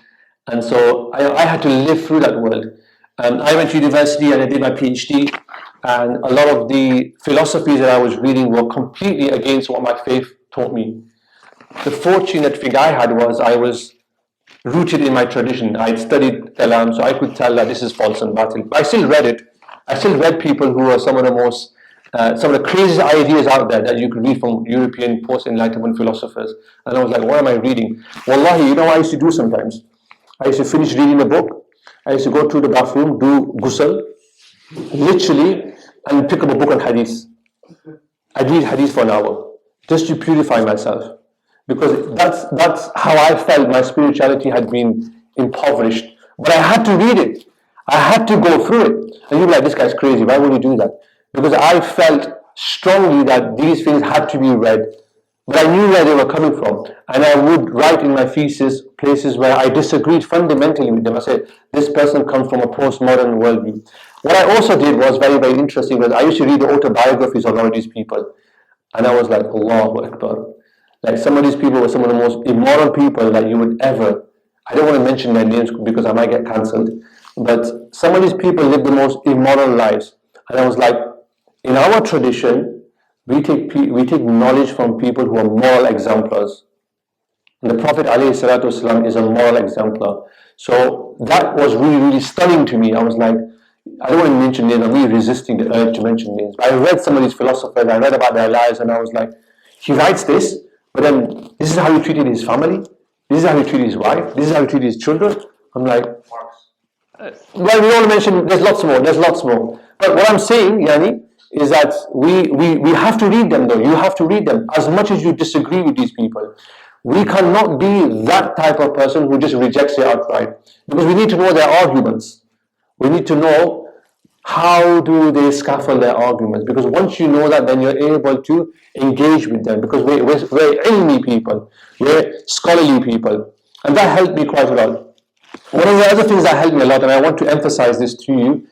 And so I had to live through that world. I went to university and I did my PhD. And a lot of the philosophies that I was reading were completely against what my faith taught me. The fortunate thing I had was I was rooted in my tradition. I had studied Kalam, so I could tell that this is false and batil. But I still read it. I still read people who were some of the craziest ideas out there that you could read from European post-Enlightenment philosophers. And I was like, what am I reading? Wallahi, you know what I used to do sometimes? I used to finish reading a book. I used to go to the bathroom, do ghusl, literally, and pick up a book on hadith. I'd read hadith for an hour, just to purify myself. Because that's how I felt my spirituality had been impoverished. But I had to read it. I had to go through it. And you'd be like, this guy's crazy, why would he do that? Because I felt strongly that these things had to be read. But I knew where they were coming from. And I would write in my thesis places where I disagreed fundamentally with them. I said, this person comes from a postmodern worldview. What I also did was very, very interesting, was I used to read the autobiographies of a lot of these people. And I was like, Allahu Akbar. Like, some of these people were some of the most immoral people that you would ever, I don't want to mention their names because I might get cancelled, but some of these people live the most immoral lives. And I was like, in our tradition, we take knowledge from people who are moral exemplars. And the Prophet ﷺ is a moral exemplar. So that was really, really stunning to me. I was like, I don't want to mention names, I'm really resisting the urge to mention names. But I read some of these philosophers, I read about their lives, and I was like, he writes this, but then this is how he treated his family, this is how he treated his wife, this is how he treated his children. I'm like, well, we all mention, there's lots more. But what I'm saying, Yani, is that we have to read them though. You have to read them. As much as you disagree with these people, we cannot be that type of person who just rejects it outright. Because we need to know their arguments. We need to know how do they scaffold their arguments. Because once you know that, then you're able to engage with them. Because we're ilmi people, we're scholarly people. And that helped me quite a lot. One of the other things that helped me a lot, and I want to emphasize this to you,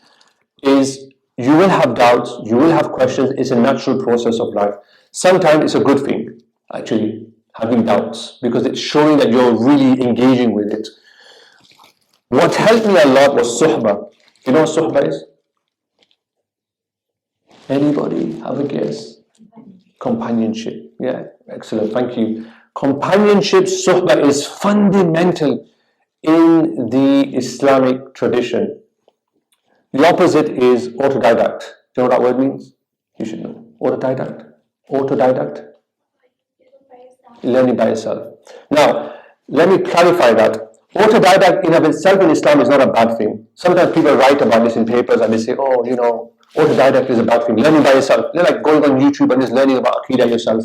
is you will have doubts, you will have questions. It's a natural process of life. Sometimes it's a good thing, actually, having doubts, because it's showing that you're really engaging with it. What helped me a lot was Suhbah. You know what Suhbah is? Anybody have a guess? Companionship. Yeah, excellent, thank you. Companionship, Suhbah, is fundamental in the Islamic tradition. The opposite is autodidact. Do you know what that word means? You should know. Autodidact. Learning by yourself. Now, let me clarify that. Autodidact in of itself in Islam is not a bad thing. Sometimes people write about this in papers and they say, oh, autodidact is a bad thing. Learning by yourself. They're like going on YouTube and just learning about Aqida yourself.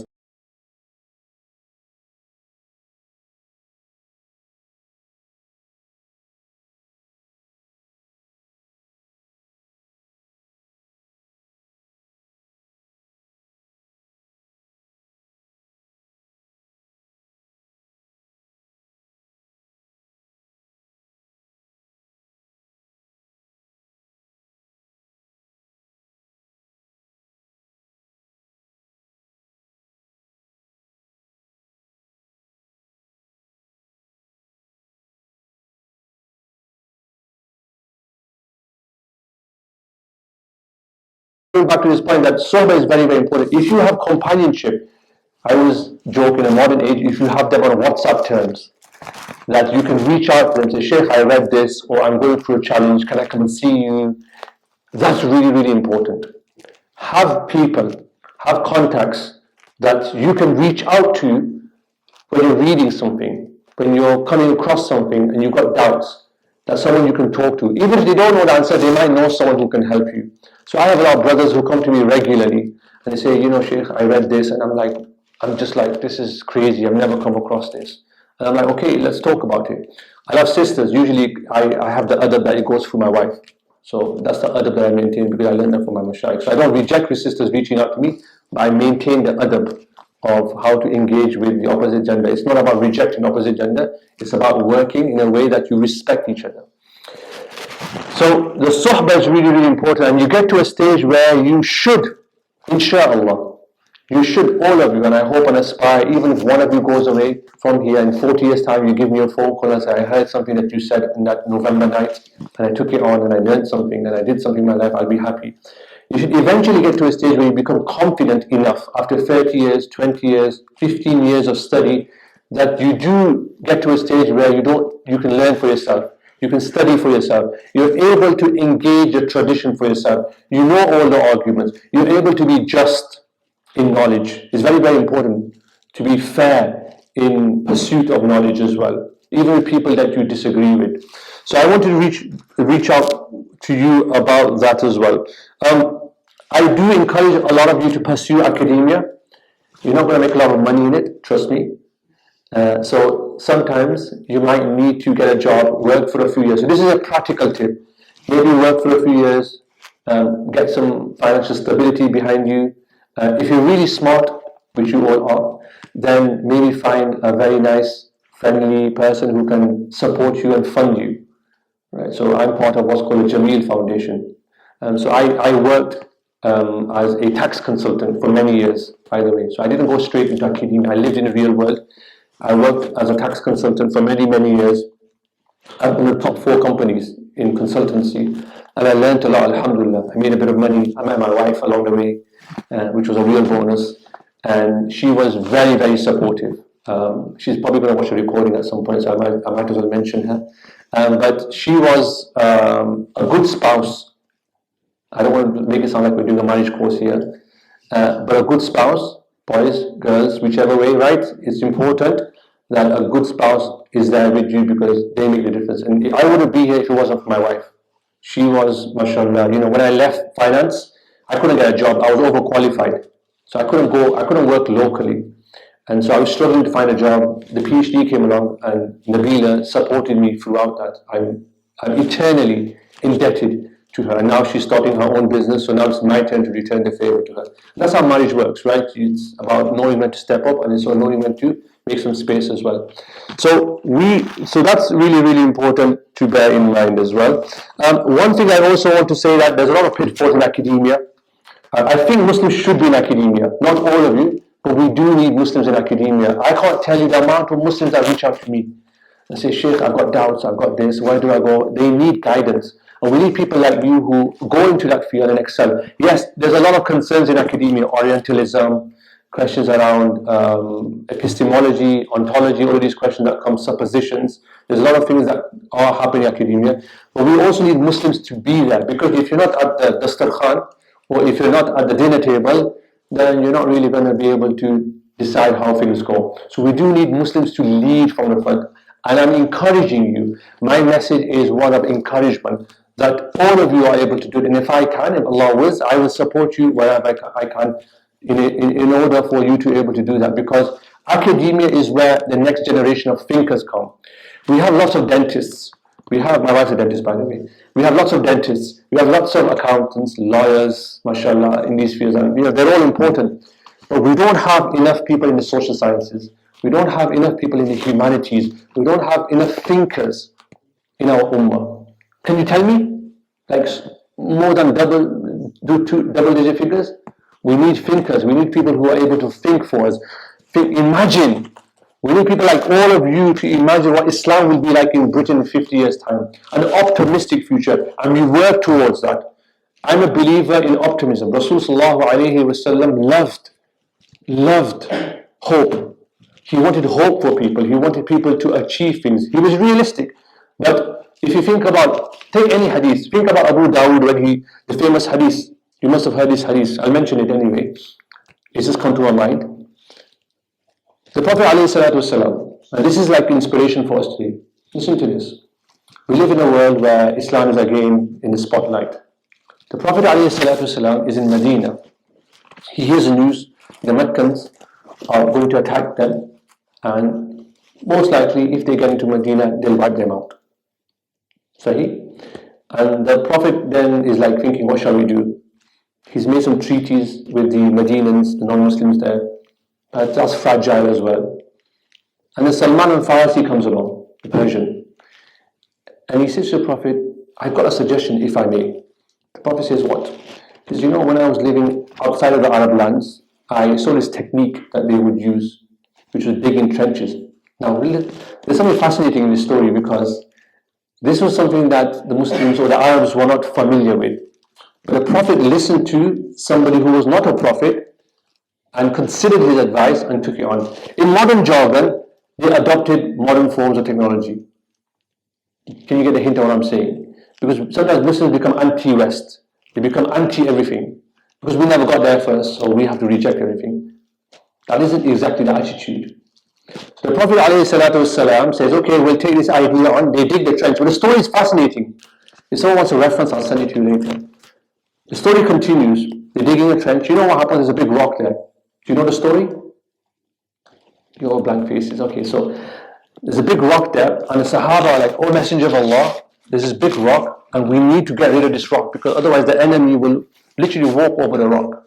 Going back to this point that Suhbah is very, very important. If you have companionship, I was joking in a modern age, if you have them on WhatsApp terms, that you can reach out to them and say, Sheikh, I read this, or I'm going through a challenge, can I come and see you? That's really, really important. Have people, have contacts that you can reach out to when you're reading something, when you're coming across something and you've got doubts, that someone you can talk to. Even if they don't know the answer, they might know someone who can help you. So I have a lot of brothers who come to me regularly and they say, you know, Sheikh, I read this, and I'm just like, this is crazy, I've never come across this. And I'm like, okay, let's talk about it. I have sisters, usually I have the adab that it goes through my wife. So that's the adab that I maintain because I learned that from my mashayikh. So I don't reject my sisters reaching out to me, but I maintain the adab of how to engage with the opposite gender. It's not about rejecting opposite gender, it's about working in a way that you respect each other. So the suhbah is really, really important, and you get to a stage where you should, inshallah, you should, all of you, and I hope and aspire, even if one of you goes away from here in 40 years' time, you give me a phone call and say, I heard something that you said in that November night, and I took it on and I learned something and I did something in my life, I'll be happy. You should eventually get to a stage where you become confident enough after 30 years, 20 years, 15 years of study, that you do get to a stage where you can learn for yourself. You can study for yourself. You're able to engage a tradition for yourself. You know all the arguments. You're able to be just in knowledge. It's very, very important to be fair in pursuit of knowledge as well, even with people that you disagree with. So I want to reach out to you about that as well. I do encourage a lot of you to pursue academia. You're not going to make a lot of money in it, trust me. So sometimes you might need to get a job, work for a few years. So this is a practical tip. Maybe work for a few years, get some financial stability behind you. If you're really smart, which you all are, then maybe find a very nice, friendly person who can support you and fund you. Right? So I'm part of what's called the Jameel Foundation. So I worked as a tax consultant for many years, by the way. So I didn't go straight into academia. I lived in the real world. I worked as a tax consultant for many, many years. I'm in the top 4 companies in consultancy, and I learned a lot, alhamdulillah. I made a bit of money. I met my wife along the way, which was a real bonus, and she was very, very supportive. She's probably going to watch a recording at some point, so I might as well mention her. But she was a good spouse. I don't want to make it sound like we're doing a marriage course here, but a good spouse, boys, girls, whichever way, right? It's important that a good spouse is there with you because they make the difference. And I wouldn't be here if it wasn't for my wife. She was, mashallah, when I left finance, I couldn't get a job. I was overqualified. So I couldn't work locally. And so I was struggling to find a job. The PhD came along and Nabila supported me throughout that. I'm eternally indebted to her. And now she's starting her own business, so now it's my turn to return the favor to her. That's how marriage works, right? It's about knowing when to step up and it's about knowing when to make some space as well. So that's really, really important to bear in mind as well. One thing I also want to say that there's a lot of pitfalls in academia. I think Muslims should be in academia, not all of you, but we do need Muslims in academia. I can't tell you the amount of Muslims that reach out to me and say, Sheikh, I've got doubts, I've got this, where do I go? They need guidance. And we need people like you who go into that field and excel. Yes, there's a lot of concerns in academia, Orientalism, questions around epistemology, ontology, all these questions that come, suppositions. There's a lot of things that are happening in academia. But we also need Muslims to be there, because if you're not at the dastarkhan, or if you're not at the dinner table, then you're not really going to be able to decide how things go. So we do need Muslims to lead from the front. And I'm encouraging you. My message is one of encouragement, that all of you are able to do it. And if I can, if Allah wills, I will support you wherever I can in order for you to be able to do that. Because academia is where the next generation of thinkers come. We have lots of dentists. My wife's a dentist, by the way. We have lots of dentists. We have lots of accountants, lawyers, mashallah, in these fields. And they're all important. But we don't have enough people in the social sciences. We don't have enough people in the humanities. We don't have enough thinkers in our ummah. Can you tell me? Like more than double-digit figures? We need thinkers. We need people who are able to think for us. Imagine. We need people like all of you to imagine what Islam will be like in Britain in 50 years' time. An optimistic future. And we work towards that. I'm a believer in optimism. Rasulullah sallallahu alayhi wa sallam loved hope. He wanted hope for people. He wanted people to achieve things. He was realistic. But if you think about, take any hadith, think about Abu Dawud when the famous hadith, you must have heard this hadith, I'll mention it anyway. It's just come to my mind. The Prophet ﷺ, and this is like inspiration for us today. Listen to this. We live in a world where Islam is again in the spotlight. The Prophet ﷺ is in Medina. He hears the news, the Meccans are going to attack them, and most likely if they get into Medina, they'll wipe them out. Sahih? And the Prophet then is like thinking, what shall we do? He's made some treaties with the Medinans, the non-Muslims there, but that's fragile as well. And then Salman al-Farsi comes along, the Persian, and he says to the Prophet, I've got a suggestion if I may. The Prophet says, what? He says, when I was living outside of the Arab lands, I saw this technique that they would use, which was digging trenches. Now, there's something fascinating in this story because this was something that the Muslims or the Arabs were not familiar with. But the Prophet listened to somebody who was not a prophet and considered his advice and took it on. In modern jargon, they adopted modern forms of technology. Can you get a hint of what I'm saying? Because sometimes Muslims become anti-West. They become anti-everything. Because we never got there first, so we have to reject everything. That isn't exactly the attitude. So the Prophet ﷺ says, okay, we'll take this idea on. They dig the trench. But the story is fascinating. If someone wants a reference, I'll send it to you later. The story continues. They're digging a trench. You know what happens? There's a big rock there. Do you know the story? You all blank faces. Okay, so there's a big rock there, and the Sahaba are like, oh Messenger of Allah, there's this big rock, and we need to get rid of this rock because otherwise the enemy will literally walk over the rock.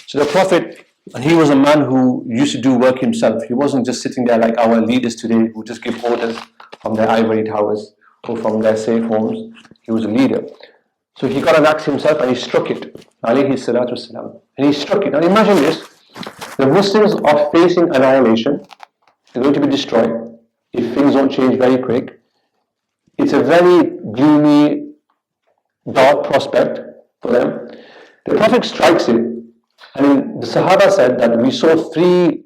So the Prophet, he was a man who used to do work himself. He wasn't just sitting there like our leaders today who just give orders from their ivory towers or from their safe homes. He was a leader. So he got an axe himself and he struck it. Alayhi salatu wasalam. And he struck it. And imagine this. The Muslims are facing annihilation. They're going to be destroyed if things don't change very quick. It's a very gloomy, dark prospect for them. The Prophet strikes it. And the Sahaba said that we saw 3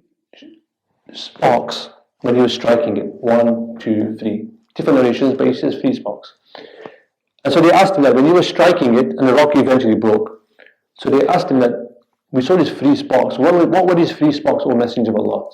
sparks when he was striking it. 1, 2, 3. Different narrations, but he says 3 sparks. And so they asked him that when he was striking it, and the rock eventually broke. So they asked him that we saw these 3 sparks. What were these 3 sparks, O Messenger of Allah?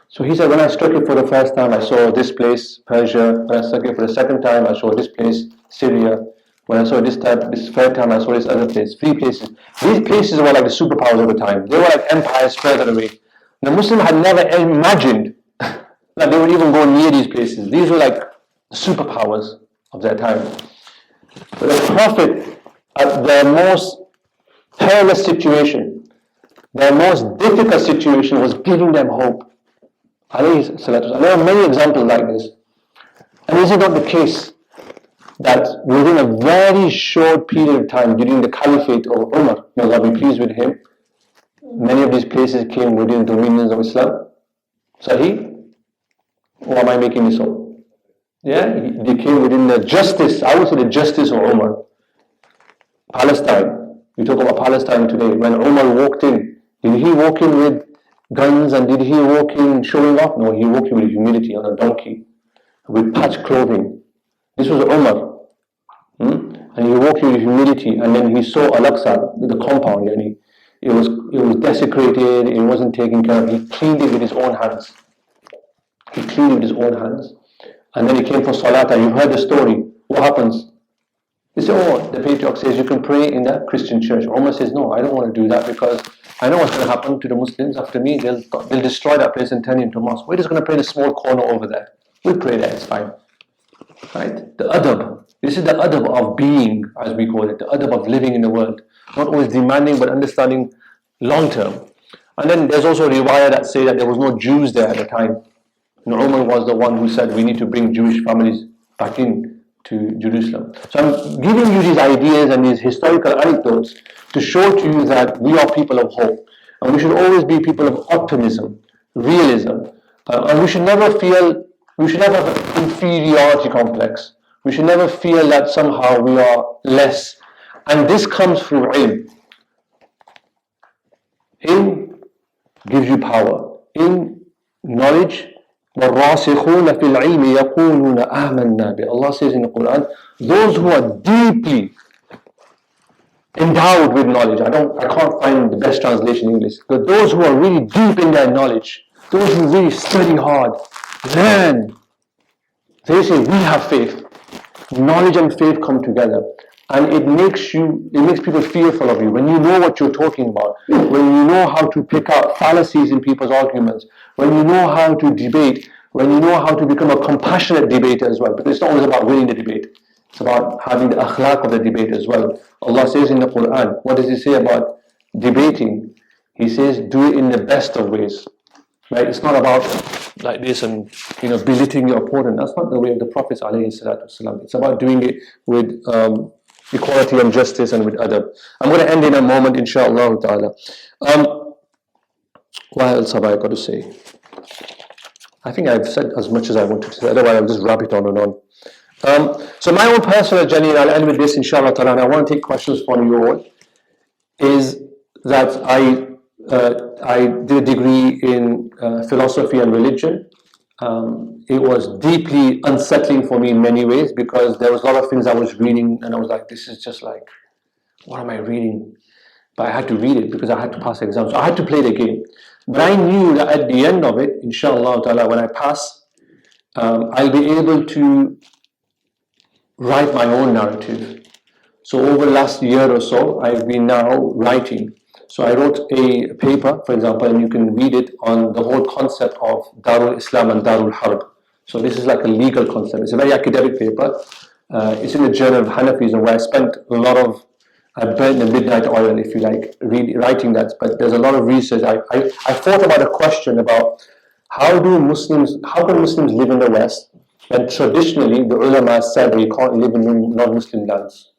So he said, when I struck it for the first time, I saw this place, Persia. When I struck it for the second time, I saw this place, Syria. When I saw this third time, I saw this other place. 3 places. These places were like the superpowers of the time. They were like empires further away. The Muslim had never imagined that they would even go near these places. These were like superpowers of their time. But the Prophet, at their most perilous situation, their most difficult situation, was giving them hope. Alayhi salatu wasalam. There are many examples like this. And is it not the case that within a very short period of time during the Caliphate of Umar, may Allah be pleased with him, many of these places came within the dominions of Islam? Sahih? Or am I making this up? Yeah, they came within the justice, I would say the justice of Umar. Palestine, we talk about Palestine today. When Umar walked in, did he walk in with guns and did he walk in showing off? No, he walked in with humility on a donkey, with patched clothing. This was Umar. And he walked in with humility, and then he saw Al-Aqsa, the compound, and it was desecrated, it wasn't taken care of. He cleaned it with his own hands. He cleaned it with his own hands. And then he came for Salat, and you heard the story. What happens? They say, oh, the patriarch says you can pray in the Christian church. Umar says, no, I don't want to do that because I know what's going to happen to the Muslims after me. They'll destroy that place and turn it into a mosque. We're just going to pray in a small corner over there. We'll pray there, it's fine. Right? The adab. This is the adab of being, as we call it, the adab of living in the world. Not always demanding, but understanding long term. And then there's also a riwayah that say that there was no Jews there at the time. And Umar was the one who said we need to bring Jewish families back in to Jerusalem. So I'm giving you these ideas and these historical anecdotes to show to you that we are people of hope. And we should always be people of optimism, realism. And we should never have an inferiority complex. We should never feel that somehow we are less. And this comes through ilm. Ilm gives you power. Ilm knowledge. وَالرَّاسِخُونَ فِي الْعِلْمِ يَقُولُونَ آمَنَّا بِهِ. Allah says in the Quran, those who are deeply endowed with knowledge. I can't find the best translation in English. But those who are really deep in their knowledge, those who really study hard, learn. They say we have faith. Knowledge and faith come together, and it makes people fearful of you when you know what you're talking about, when you know how to pick out fallacies in people's arguments, when you know how to debate, when you know how to become a compassionate debater as well. Because it's not always about winning the debate. It's about having the akhlaq of the debate as well. Allah says in the Quran, what does He say about debating? He says, do it in the best of ways. Right? It's not about like this and belittling your opponent. That's not the way of the Prophet ﷺ. It's about doing it with equality and justice and with adab. I'm going to end in a moment, inshallah ta'ala. What else have I got to say? I think I've said as much as I wanted to say, otherwise I'll just wrap it on and on. So my own personal journey, and I'll end with this inshallah ta'ala, and I want to take questions from you all, is that I did a degree in philosophy and religion. It was deeply unsettling for me in many ways because there was a lot of things I was reading and I was like, this is just like, what am I reading? But I had to read it because I had to pass exams. So I had to play the game. But I knew that at the end of it, inshallah ta'ala, when I pass, I'll be able to write my own narrative. So over the last year or so, I've been now writing. So I wrote a paper, for example, and you can read it on the whole concept of Darul Islam and Darul Harb. So this is like a legal concept. It's a very academic paper. It's in the Journal of Hanafism, where I spent I burnt the midnight oil, if you like, writing that. But there's a lot of research. I thought about a question about how can Muslims live in the West when traditionally the ulama said that you can't live in non-Muslim lands.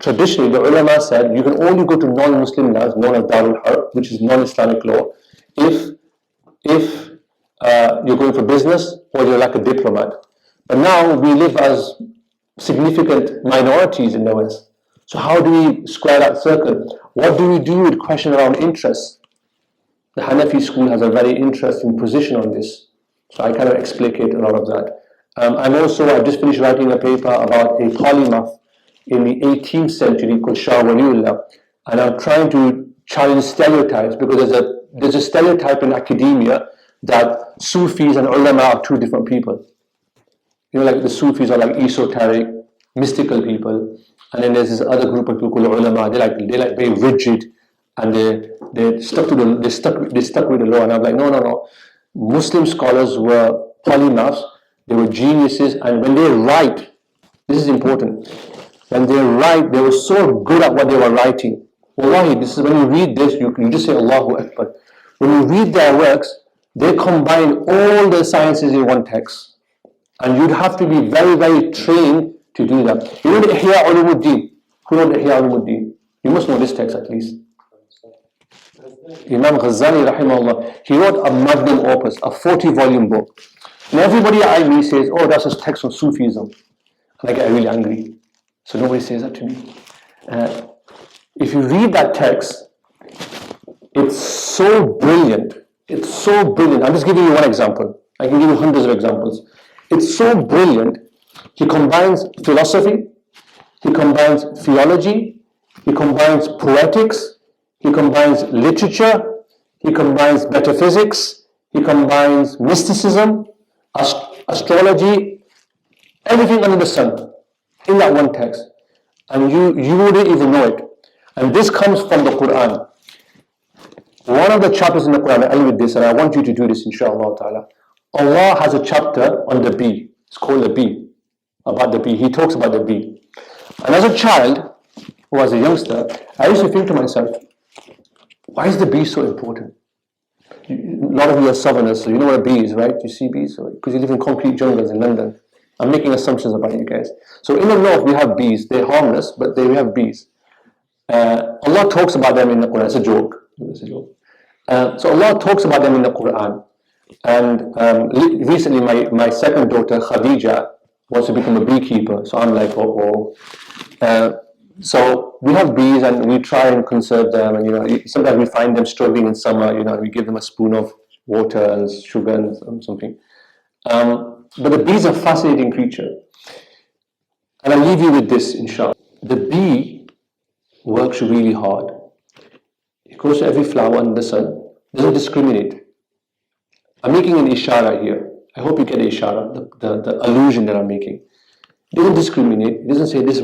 Traditionally, the ulama said you can only go to non-Muslim lands known as Darul Harb, which is non-Islamic law, if you're going for business or you're like a diplomat. But now we live as significant minorities in the West. So how do we square that circle? What do we do with question around interests? The Hanafi school has a very interesting position on this. So I kind of explicate a lot of that. I've just finished writing a paper about a polymath in the 18th century called Shah Waliullah, and I'm trying to challenge stereotypes because there's a stereotype in academia that Sufis and ulama are two different people. Like the Sufis are like esoteric, mystical people, and then there's this other group of people called ulama. They're like very rigid, and they're stuck with the law. And I'm like, no. Muslim scholars were polymaths. They were geniuses, and when they write, this is important. When they write, they were so good at what they were writing. Wallahi, this is when you read this, you just say Allahu Akbar. When you read their works, they combine all the sciences in one text. And you'd have to be very, very trained to do that. You know the Ihya Ulumuddin? Who wrote the Ihya Ulumuddin? You must know this text at least. Imam Ghazali, rahimahullah, he wrote a magnum opus, a 40-volume book. And everybody at me says, oh, that's a text on Sufism. And I get really angry. So nobody says that to me. If you read that text, it's so brilliant. It's so brilliant. I'm just giving you one example. I can give you hundreds of examples. It's so brilliant. He combines philosophy, he combines theology, he combines poetics, he combines literature, he combines metaphysics, he combines mysticism, astrology, everything under the sun in that one text. And you wouldn't even know it. And this comes from the Quran. One of the chapters in the Quran, I end with this, and I want you to do this, inshallah ta'ala. Allah has a chapter on the bee. It's called the bee, about the bee. He talks about the bee. And as a child, or as a youngster, I used to think to myself, why is the bee so important? A lot of you are southerners, so you know what a bee is, right? You see bees? Because you live in concrete jungles in London. I'm making assumptions about you guys. So in the north, we have bees. They're harmless, but we have bees. Allah talks about them in the Quran. It's a joke. So Allah talks about them in the Quran. And recently, my second daughter, Khadija, wants to become a beekeeper. So I'm like, so we have bees and we try and conserve them. And sometimes we find them struggling in summer. And we give them a spoon of water and sugar and something. But the bee is a fascinating creature. And I'll leave you with this, inshallah. The bee works really hard. It goes to every flower under the sun, doesn't discriminate. I'm making an ishara here. I hope you get the ishara, the allusion that I'm making. It doesn't discriminate. It doesn't say this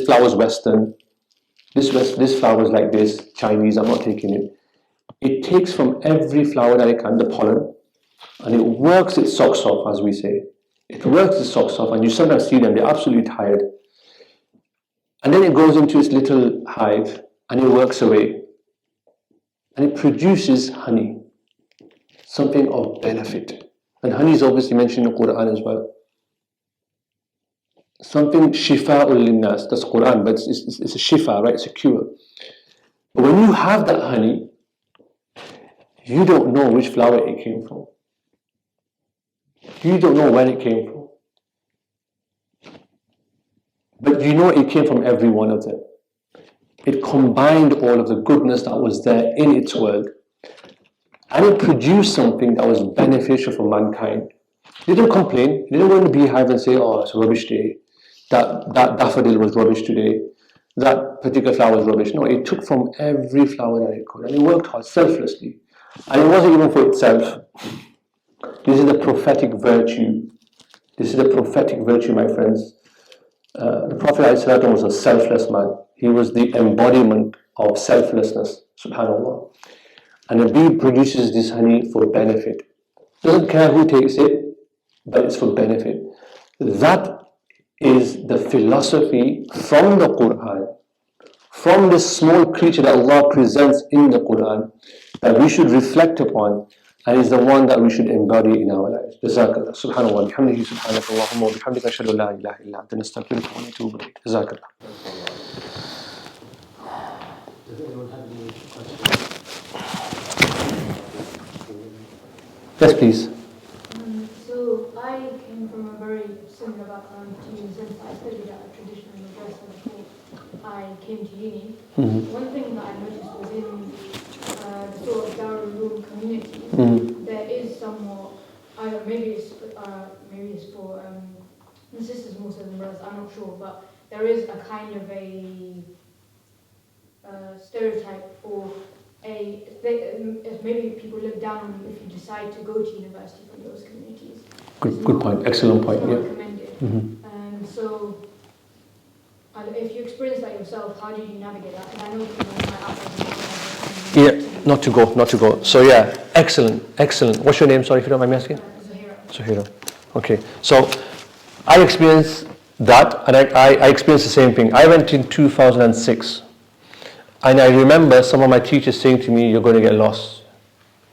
flower is Western, this flower is like this, Chinese, I'm not taking it. It takes from every flower that it can, the pollen, and it works its socks off, as we say. It works its socks off, and you sometimes see them, they're absolutely tired. And then it goes into its little hive, and it works away. And it produces honey, something of benefit. And honey is obviously mentioned in the Quran as well. Something shifa'ul linnas, that's Quran, but it's a shifa, right? It's a cure. But when you have that honey, you don't know which flower it came from. You don't know when it came from. But you know it came from every one of them. It combined all of the goodness that was there in its world, and it produced something that was beneficial for mankind. It didn't complain. It didn't go in the beehive and say, oh, it's a rubbish day. That daffodil was rubbish today. That particular flower was rubbish. No, it took from every flower that it could, and it worked hard, selflessly. And it wasn't even for itself. This is the prophetic virtue. This is the prophetic virtue, my friends. The Prophet ﷺ was a selfless man. He was the embodiment of selflessness, subhanAllah. And the bee produces this honey for benefit. Doesn't care who takes it, but it's for benefit. That is the philosophy from the Quran, from this small creature that Allah presents in the Quran, that we should reflect upon, and is the one that we should embody in our lives. Jazakallah. Subhanallah. Bihamdihi subhanaka Allahumma wa bihamdika ashhadu an la ilaha illa anta nastaghfiruka wa natubu ilayk. Jazakallah. Does anyone have any questions? Yes, please. So I came from a very similar background to you, since I studied at a traditional madrasa before I came to uni. One thing that I noticed was in the sort of Darul community, there is somewhat, maybe it's for the sisters more so than brothers, I'm not sure, but there is a kind of a stereotype, or maybe people look down on you if you decide to go to university from those communities. Good point. Excellent point. Yeah. Recommended. And so, if you experience that yourself, how do you navigate that? And I know Yeah, not to go. So yeah, excellent. What's your name? Sorry, if you don't mind me asking. Zuhaira. Okay. So I experienced that, and I experienced the same thing. I went in 2006. And I remember some of my teachers saying to me, you're going to get lost.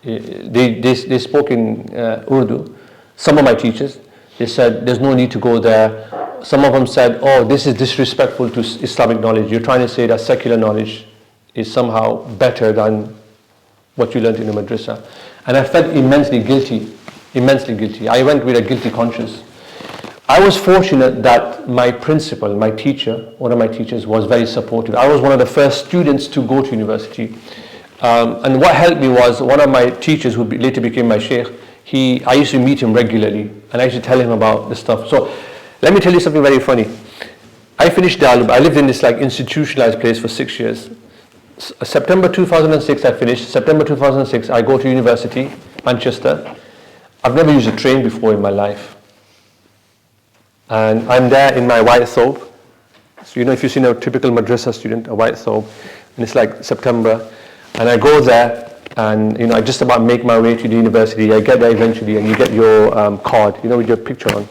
They spoke in Urdu. Some of my teachers, they said, there's no need to go there. Some of them said, oh, this is disrespectful to Islamic knowledge. You're trying to say that secular knowledge is somehow better than what you learned in the madrasa. And I felt immensely guilty. I went with a guilty conscience. I was fortunate that my principal, my teacher, one of my teachers, was very supportive. I was one of the first students to go to university. And what helped me was one of my teachers, who later became my sheikh, I used to meet him regularly, and I used to tell him about the stuff. So let me tell you something very funny. I finished Darul. I lived in this institutionalized place for 6 years. September 2006 I finished. September 2006 I go to university, Manchester. I've never used a train before in my life. And I'm there in my white thobe. So if you've seen a typical madrasa student, a white thobe, and it's like September, and I go there, and I just about make my way to the university. I get there eventually, and you get your card, with your picture on.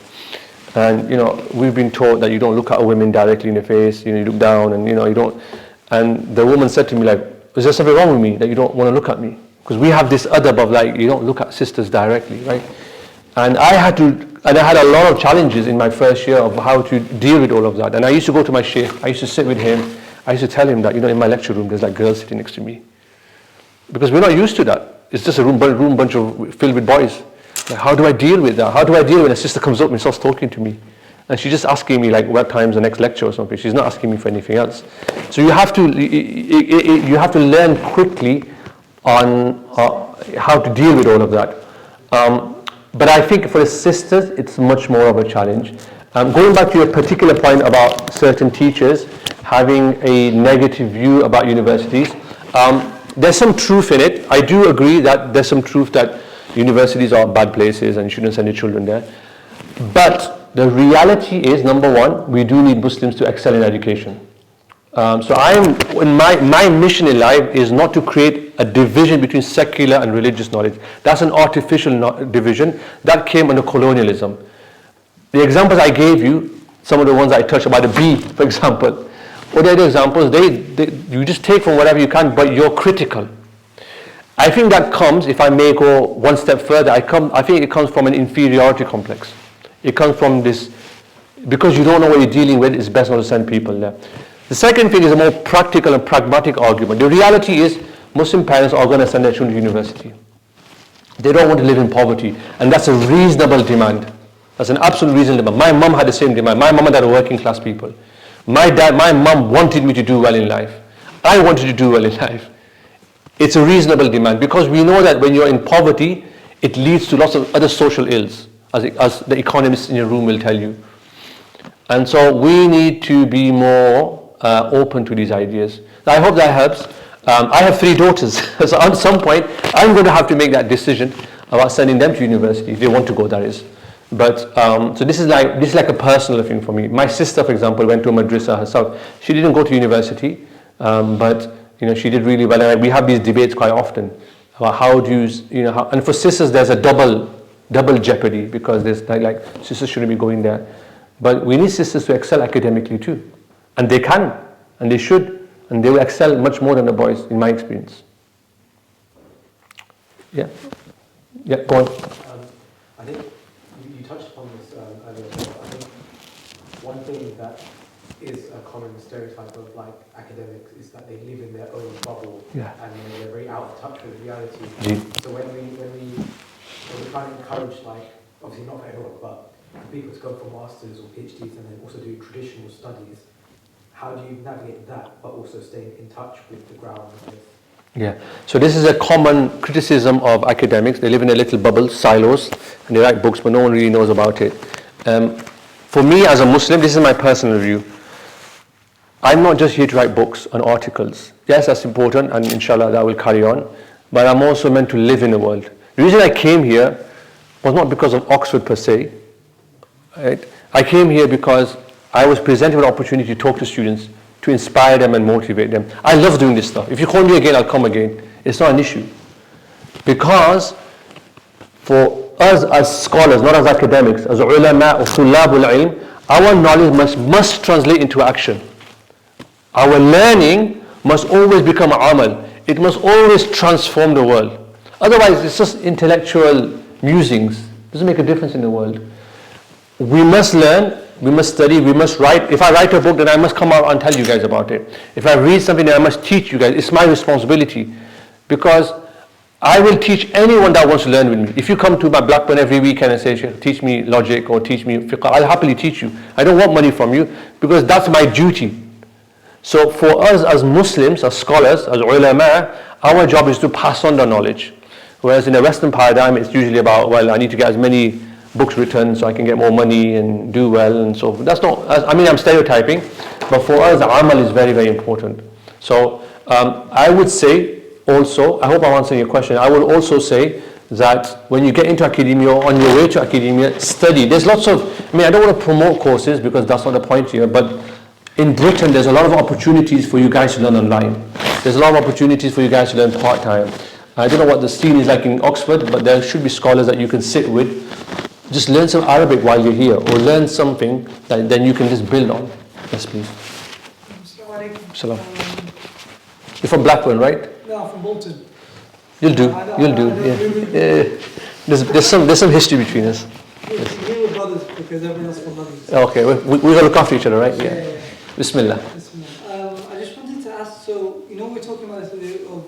And we've been taught that you don't look at women directly in the face. You look down, and you don't. And the woman said to me, is there something wrong with me that you don't want to look at me? Because we have this adab of you don't look at sisters directly, right? And I had a lot of challenges in my first year of how to deal with all of that. And I used to go to my sheikh, I used to sit with him, I used to tell him that, in my lecture room, there's girls sitting next to me. Because we're not used to that. It's just a room bunch filled with boys. How do I deal with that? How do I deal when a sister comes up and starts talking to me? And she's just asking me what time's the next lecture or something. She's not asking me for anything else. So you have to learn quickly on how to deal with all of that. But I think for the sisters, it's much more of a challenge. Going back to your particular point about certain teachers having a negative view about universities, there's some truth in it. I do agree that there's some truth that universities are bad places and you shouldn't send your children there. But the reality is, number one, we do need Muslims to excel in education. So my mission in life is not to create a division between secular and religious knowledge. That's an artificial division that came under colonialism. The examples I gave you, some of the ones I touched about the bee, for example, what are the examples? You just take from whatever you can, but you're critical. I think that comes, if I may go one step further, I think it comes from an inferiority complex. It comes from this, because you don't know what you're dealing with, it's best not to send people there. The second thing is a more practical and pragmatic argument. The reality is, Muslim parents are going to send their children to university. They don't want to live in poverty, and that's a reasonable demand. That's an absolute reasonable demand. My mum had the same demand. My mum and dad are working class people. My mum wanted me to do well in life. I wanted to do well in life. It's a reasonable demand, because we know that when you're in poverty, it leads to lots of other social ills, as the economists in your room will tell you. And so we need to be more open to these ideas. I hope that helps. I have 3 daughters, so at some point I'm going to have to make that decision about sending them to university, if they want to go, that is. But so this is like a personal thing for me. My sister, for example, went to a madrasa herself. She didn't go to university, but she did really well. And we have these debates quite often about how do you, and for sisters there's a double jeopardy, because there's like sisters shouldn't be going there. But we need sisters to excel academically too. And they can, and they should, and they will excel much more than the boys, in my experience. Yeah, go on. I think you touched upon this earlier. I think one thing that is a common stereotype of like academics is that they live in their own bubble, and they're very out of touch with reality. So when we try to encourage, like, obviously not for everyone, but for people to go for masters or PhDs and then also do traditional studies, how do you navigate that, but also stay in touch with the ground? Yeah, so this is a common criticism of academics. They live in a little bubble, silos, and they write books, but no one really knows about it. For me as a Muslim, this is my personal view. I'm not just here to write books and articles. Yes, that's important, and inshallah that will carry on, but I'm also meant to live in the world. The reason I came here was not because of Oxford per se. Right? I came here because I was presented with an opportunity to talk to students, to inspire them and motivate them. I love doing this stuff. If you call me again, I'll come again. It's not an issue. Because for us as scholars, not as academics, as ulama or thullabul ilm, our knowledge must translate into action. Our learning must always become amal. It must always transform the world. Otherwise, it's just intellectual musings. It doesn't make a difference in the world. We must learn, we must study, we must write. If I write a book, then I must come out and tell you guys about it. If I read something, then I must teach you guys. It's my responsibility. Because I will teach anyone that wants to learn with me. If you come to my Blackburn every weekend and say, teach me logic or teach me fiqh, I'll happily teach you. I don't want money from you, because that's my duty. So for us as Muslims, as scholars, as ulama, our job is to pass on the knowledge. Whereas in the Western paradigm, it's usually about, well, I need to get as many books written so I can get more money and do well and so forth. That's not, I'm stereotyping, but for us, amal is very, very important. So I would say also, I hope I'm answering your question, I will also say that when you get into academia or on your way to academia, study. There's lots of, I don't want to promote courses because that's not the point here, but in Britain, there's a lot of opportunities for you guys to learn online. There's a lot of opportunities for you guys to learn part-time. I don't know what the scene is like in Oxford, but there should be scholars that you can sit with. Just learn some Arabic while you're here, or learn something that then you can just build on. Yes, please. Salam. You're from Blackburn, right? No, I'm from Bolton. You'll do. Yeah. There's some history between us. Yes. We were brothers because everyone else from London. Okay, we gotta look after each other, right? Yeah. Bismillah. I just wanted to ask. So we're talking about this of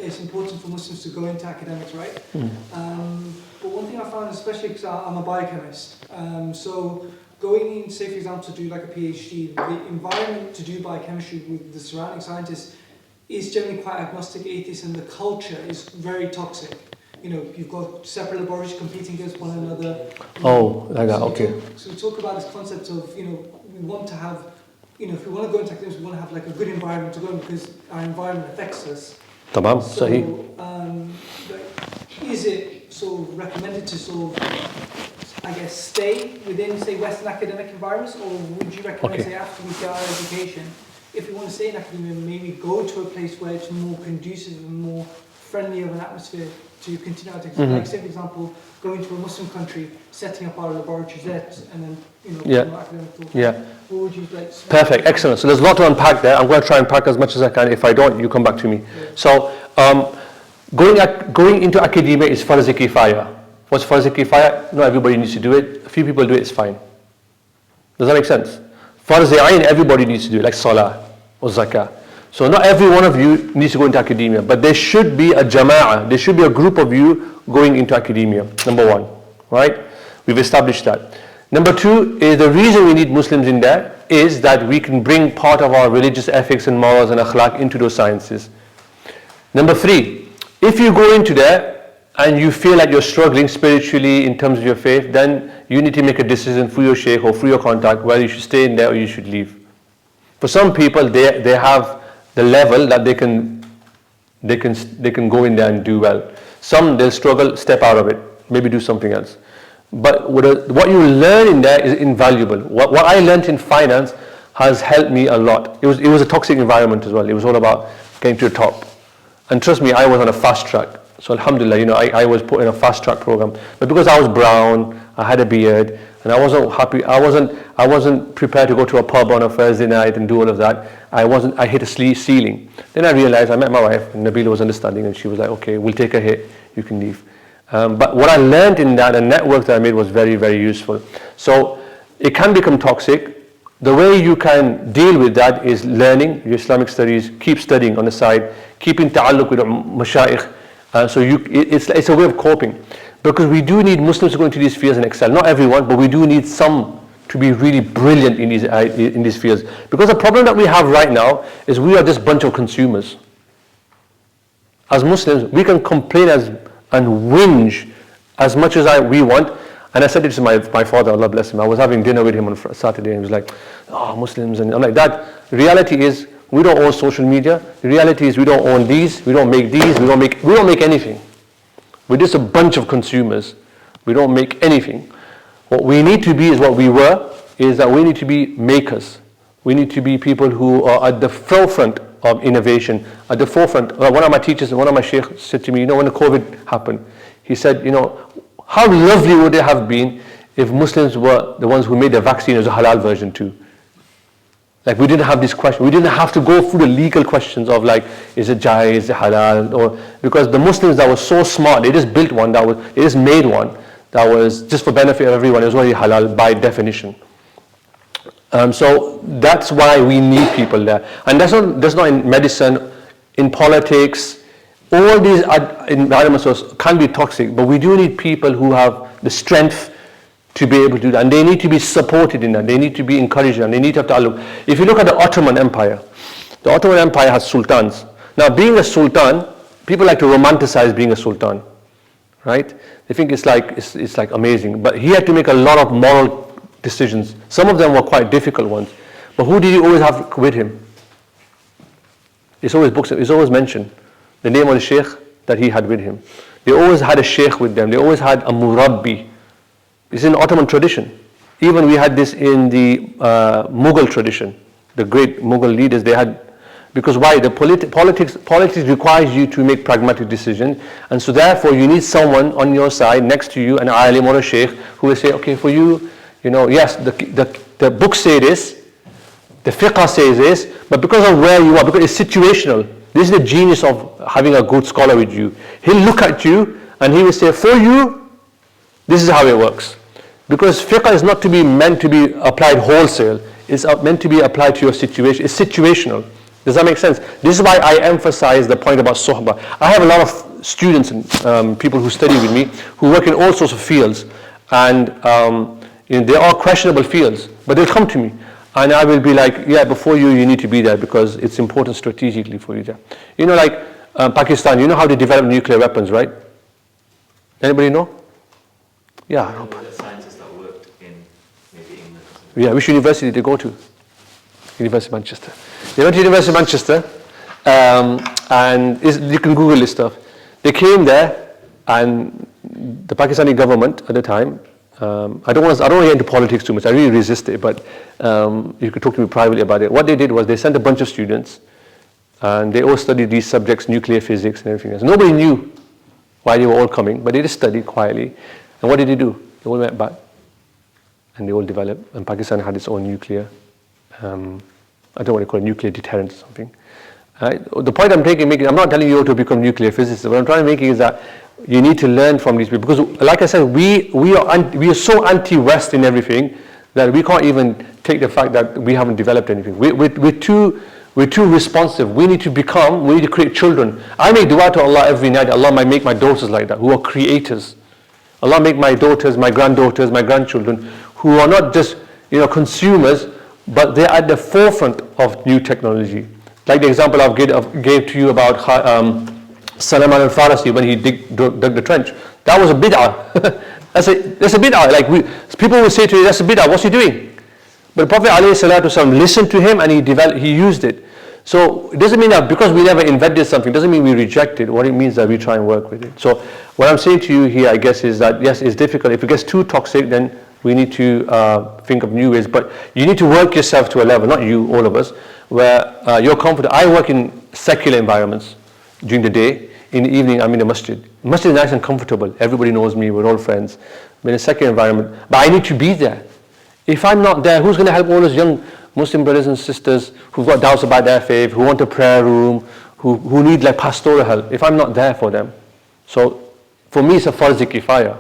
it's important for Muslims to go into academics, right? But one thing I found, especially because I'm a biochemist, so going in, say for example, to do like a PhD, the environment to do biochemistry with the surrounding scientists is generally quite agnostic, atheist, and the culture is very toxic. you've got separate laboratories competing against one another. Oh, like that, okay. So we talk about this concept of, we want to have, if we want to go into academics, we want to have like a good environment to go in because our environment affects us. Tamam, So, Sahih. is it sort of recommended to sort of, I guess, stay within, say, Western academic environments, or would you recommend, say, after we get our education, if we want to stay in academia, maybe go to a place where it's more conducive and more friendly of an atmosphere to continue our education? Like, say, for example, going to a Muslim country, setting up our laboratories there, and then, academic talk. Yeah. What would you like? Perfect, excellent. So there's a lot to unpack there. I'm going to try and pack as much as I can. If I don't, you come back to me. Yeah. So going into academia is farz kifaya. What's farz kifaya? Not everybody needs to do it. A few people do it, it's fine. Does that make sense? Farz ayn, everybody needs to do it, like salah or zakah. So not every one of you needs to go into academia, but there should be a jama'ah, there should be a group of you going into academia, number one, right? We've established that. Number two is the reason we need Muslims in there is that we can bring part of our religious ethics and morals and akhlaq into those sciences. Number three, if you go into there and you feel like you're struggling spiritually in terms of your faith, then you need to make a decision through your shaykh or through your contact whether you should stay in there or you should leave. For some people, they have the level that they can go in there and do well. Some, they'll struggle, step out of it, maybe do something else. But what you learn in there is invaluable. What I learned in finance has helped me a lot. It was a toxic environment as well. It was all about getting to the top. And trust me, I was on a fast track. So alhamdulillah, I was put in a fast track program. But because I was brown, I had a beard, and I wasn't happy, I wasn't prepared to go to a pub on a Thursday night and do all of that. I hit a ceiling. Then I realized, I met my wife, and Nabila was understanding, and she was like, okay, we'll take a hit, you can leave. But what I learned in that, the network that I made was very, very useful. So it can become toxic. The way you can deal with that is learning your Islamic studies, keep studying on the side, keeping ta'alluq with mashayikh. It's a way of coping. Because we do need Muslims to go into these fields and excel. Not everyone, but we do need some to be really brilliant in these fields. Because the problem that we have right now is we are just a bunch of consumers. As Muslims, we can complain and whinge as much as we want. And I said it to my father, Allah bless him. I was having dinner with him on Saturday, and he was like, "Oh, Muslims," and I'm like, "That reality is we don't own social media. The reality is we don't own these. We don't make these. We don't make anything. We're just a bunch of consumers. We don't make anything. What we need to be is what we were. Is that we need to be makers. We need to be people who are at the forefront of innovation. At the forefront. One of my teachers, one of my sheikhs said to me, when the COVID happened, he said, how lovely would it have been if Muslims were the ones who made the vaccine as a halal version too? Like we didn't have this question. We didn't have to go through the legal questions of like, is it jaiz, is it halal? Because the Muslims that were so smart, they just built one they just made one that was just for benefit of everyone. It was already halal by definition. So that's why we need people there. And that's not in medicine, in politics. All these environments can be toxic, but we do need people who have the strength to be able to do that. And they need to be supported in that. They need to be encouraged, and they need to have ta'alluq. If you look at the Ottoman Empire has sultans. Now, being a sultan, people like to romanticize being a sultan, right? They think it's like amazing. But he had to make a lot of moral decisions. Some of them were quite difficult ones. But who did he always have with him? It's always mentioned. The name of the sheikh that he had with him. They always had a sheikh with them. They always had a murabbi. It's in Ottoman tradition. Even we had this in the Mughal tradition. The great Mughal leaders, they had, because why? The politics requires you to make pragmatic decisions, and so therefore you need someone on your side, next to you, an alim or a sheikh, who will say, okay, for you, yes, the books say this, the fiqh says this, but because of where you are, because it's situational. This is the genius of having a good scholar with you. He'll look at you and he will say, for you, this is how it works. Because fiqh is not meant to be applied wholesale. It's meant to be applied to your situation. It's situational. Does that make sense? This is why I emphasize the point about suhbah. I have a lot of students and people who study with me who work in all sorts of fields. And they are questionable fields. But they'll come to me. And I will be like, yeah, before you need to be there because it's important strategically for you there. Pakistan, you know how they develop nuclear weapons, right? Anybody know? Yeah. I know the scientists that worked in maybe England. Yeah, which university did they go to? University of Manchester. They went to University of Manchester, and you can Google this stuff. They came there, and the Pakistani government at the time, I don't want to get into politics too much. I really resist it, but you could talk to me privately about it. What they did was they sent a bunch of students, and they all studied these subjects, nuclear physics and everything else. Nobody knew why they were all coming, but they just studied quietly. And what did they do? They all went back, and they all developed. And Pakistan had its own nuclear, I don't know what they call it, nuclear deterrent or something. The point I'm making, I'm not telling you to become nuclear physicists. What I'm trying to make is that you need to learn from these people, because, like I said, we are so anti-West in everything that we can't even take the fact that we haven't developed anything. We're too responsive. We need to create children. I make dua to Allah every night. Allah might make my daughters like that, who are creators. Allah make my daughters, my granddaughters, my grandchildren, who are not just consumers, but they're at the forefront of new technology. Like the example I gave to you about Salman al-Farsi when he dug the trench. That was a bid'ah. that's a bid'ah. Like people will say to you, that's a bid'ah. What's he doing? But the Prophet ﷺ listened to him and he used it. So it doesn't mean that because we never invented something, doesn't mean we reject it. What it means is that we try and work with it. So what I'm saying to you here, I guess, is that yes, it's difficult. If it gets too toxic, then we need to think of new ways. But you need to work yourself to a level, not you, all of us, where you're confident. I work in secular environments during the day. In the evening, I'm in the masjid. Masjid is nice and comfortable. Everybody knows me. We're all friends. I'm in a secular environment. But I need to be there. If I'm not there, who's going to help all those young Muslim brothers and sisters who've got doubts about their faith, who want a prayer room, who need like pastoral help, if I'm not there for them? So for me, it's a farz kifaya,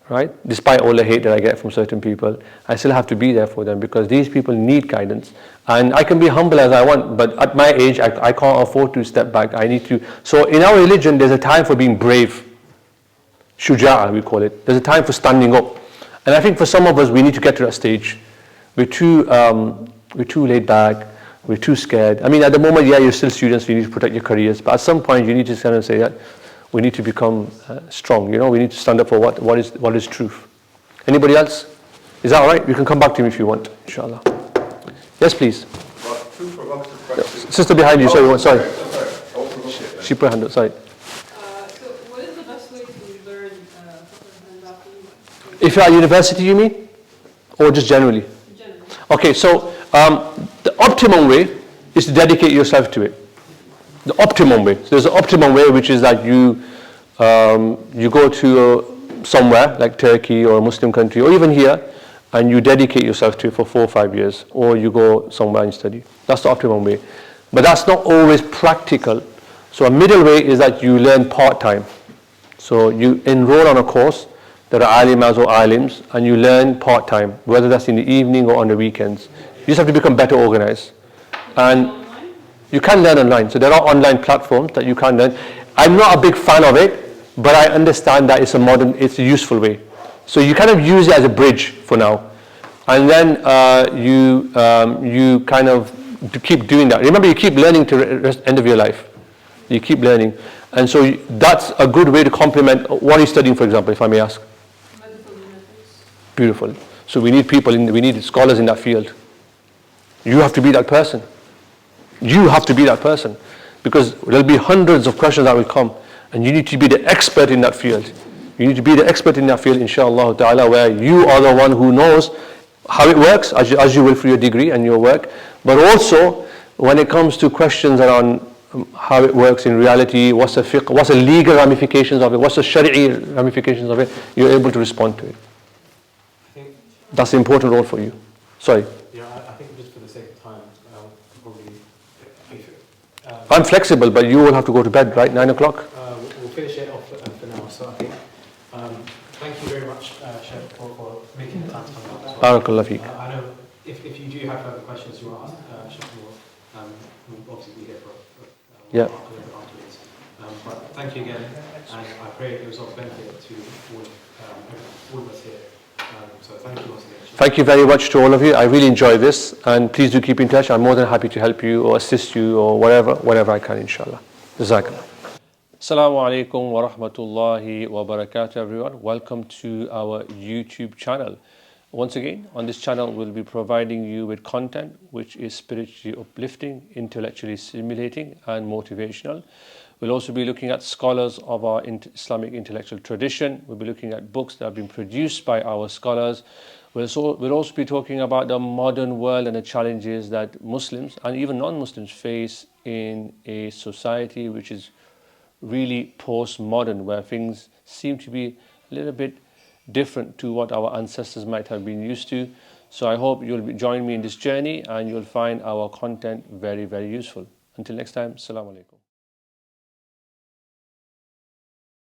right? Despite all the hate that I get from certain people, I still have to be there for them because these people need guidance. And I can be humble as I want, but at my age, I can't afford to step back. I need to. So in our religion, there's a time for being brave. Shuja'a, we call it. There's a time for standing up. And I think for some of us, we need to get to that stage. We're too laid back. We're too scared. I mean, at the moment, yeah, you're still students. You need to protect your careers. But at some point, you need to kind of say that we need to become strong. We need to stand up for what is truth. Anybody else? Is that all right? You can come back to me if you want, inshallah. Yes, please. Two provocative questions. Sister behind you. Sorry. She put her hand up. Sorry. So, what is the best way to learn If you're at university, you mean? Or just generally? Generally. Okay, so the optimum way is to dedicate yourself to it. The optimum way. So there's an optimum way, which is that you go to somewhere like Turkey or a Muslim country or even here, and you dedicate yourself to it for 4 or 5 years, or you go somewhere and study. That's the optimum way. But that's not always practical. So a middle way is that you learn part-time. So you enroll on a course. There are alimas or alims, and you learn part-time, whether that's in the evening or on the weekends. You just have to become better organized. And you can learn online. So there are online platforms that you can learn. I'm not a big fan of it, but I understand that it's a useful way. So you kind of use it as a bridge for now. And then you kind of keep doing that. Remember, you keep learning to the end of your life. You keep learning. And so that's a good way to complement. What are you studying, for example, if I may ask? Beautiful. So we need we need scholars in that field. You have to be that person. You have to be that person. Because there'll be hundreds of questions that will come. And you need to be the expert in that field. You need to be the expert in that field, inshallah ta'ala, where you are the one who knows how it works, as you will for your degree and your work. But also, when it comes to questions around how it works in reality, what's the fiqh, what's the legal ramifications of it, what's the shari'i ramifications of it, you're able to respond to it. That's an important role for you. Sorry. Yeah, I think just for the sake of time, probably. I'm flexible, but you will have to go to bed, right? 9 o'clock? We'll finish it off for now. So I think, thank you very much, Sheikh, for making the time to come out. Barakallah feek. I know if you do have further questions you want to ask, Sheikh will obviously be here for Yeah. afterwards. But thank you again, and I pray it was of benefit to all of us here. So thank you once again. Thank you very much to all of you. I really enjoy this, and please do keep in touch. I'm more than happy to help you or assist you or whatever I can, inshallah. Jazakallah. Assalamu alaikum wa rahmatullahi wa barakatuh, everyone. Welcome to our YouTube channel. Once again, on this channel, we'll be providing you with content which is spiritually uplifting, intellectually stimulating, and motivational. We'll also be looking at scholars of our Islamic intellectual tradition. We'll be looking at books that have been produced by our scholars. We'll also be talking about the modern world and the challenges that Muslims and even non-Muslims face in a society which is really postmodern, where things seem to be a little bit different to what our ancestors might have been used to. So I hope you'll join me in this journey and you'll find our content very, very useful. Until next time, Assalamu alaikum.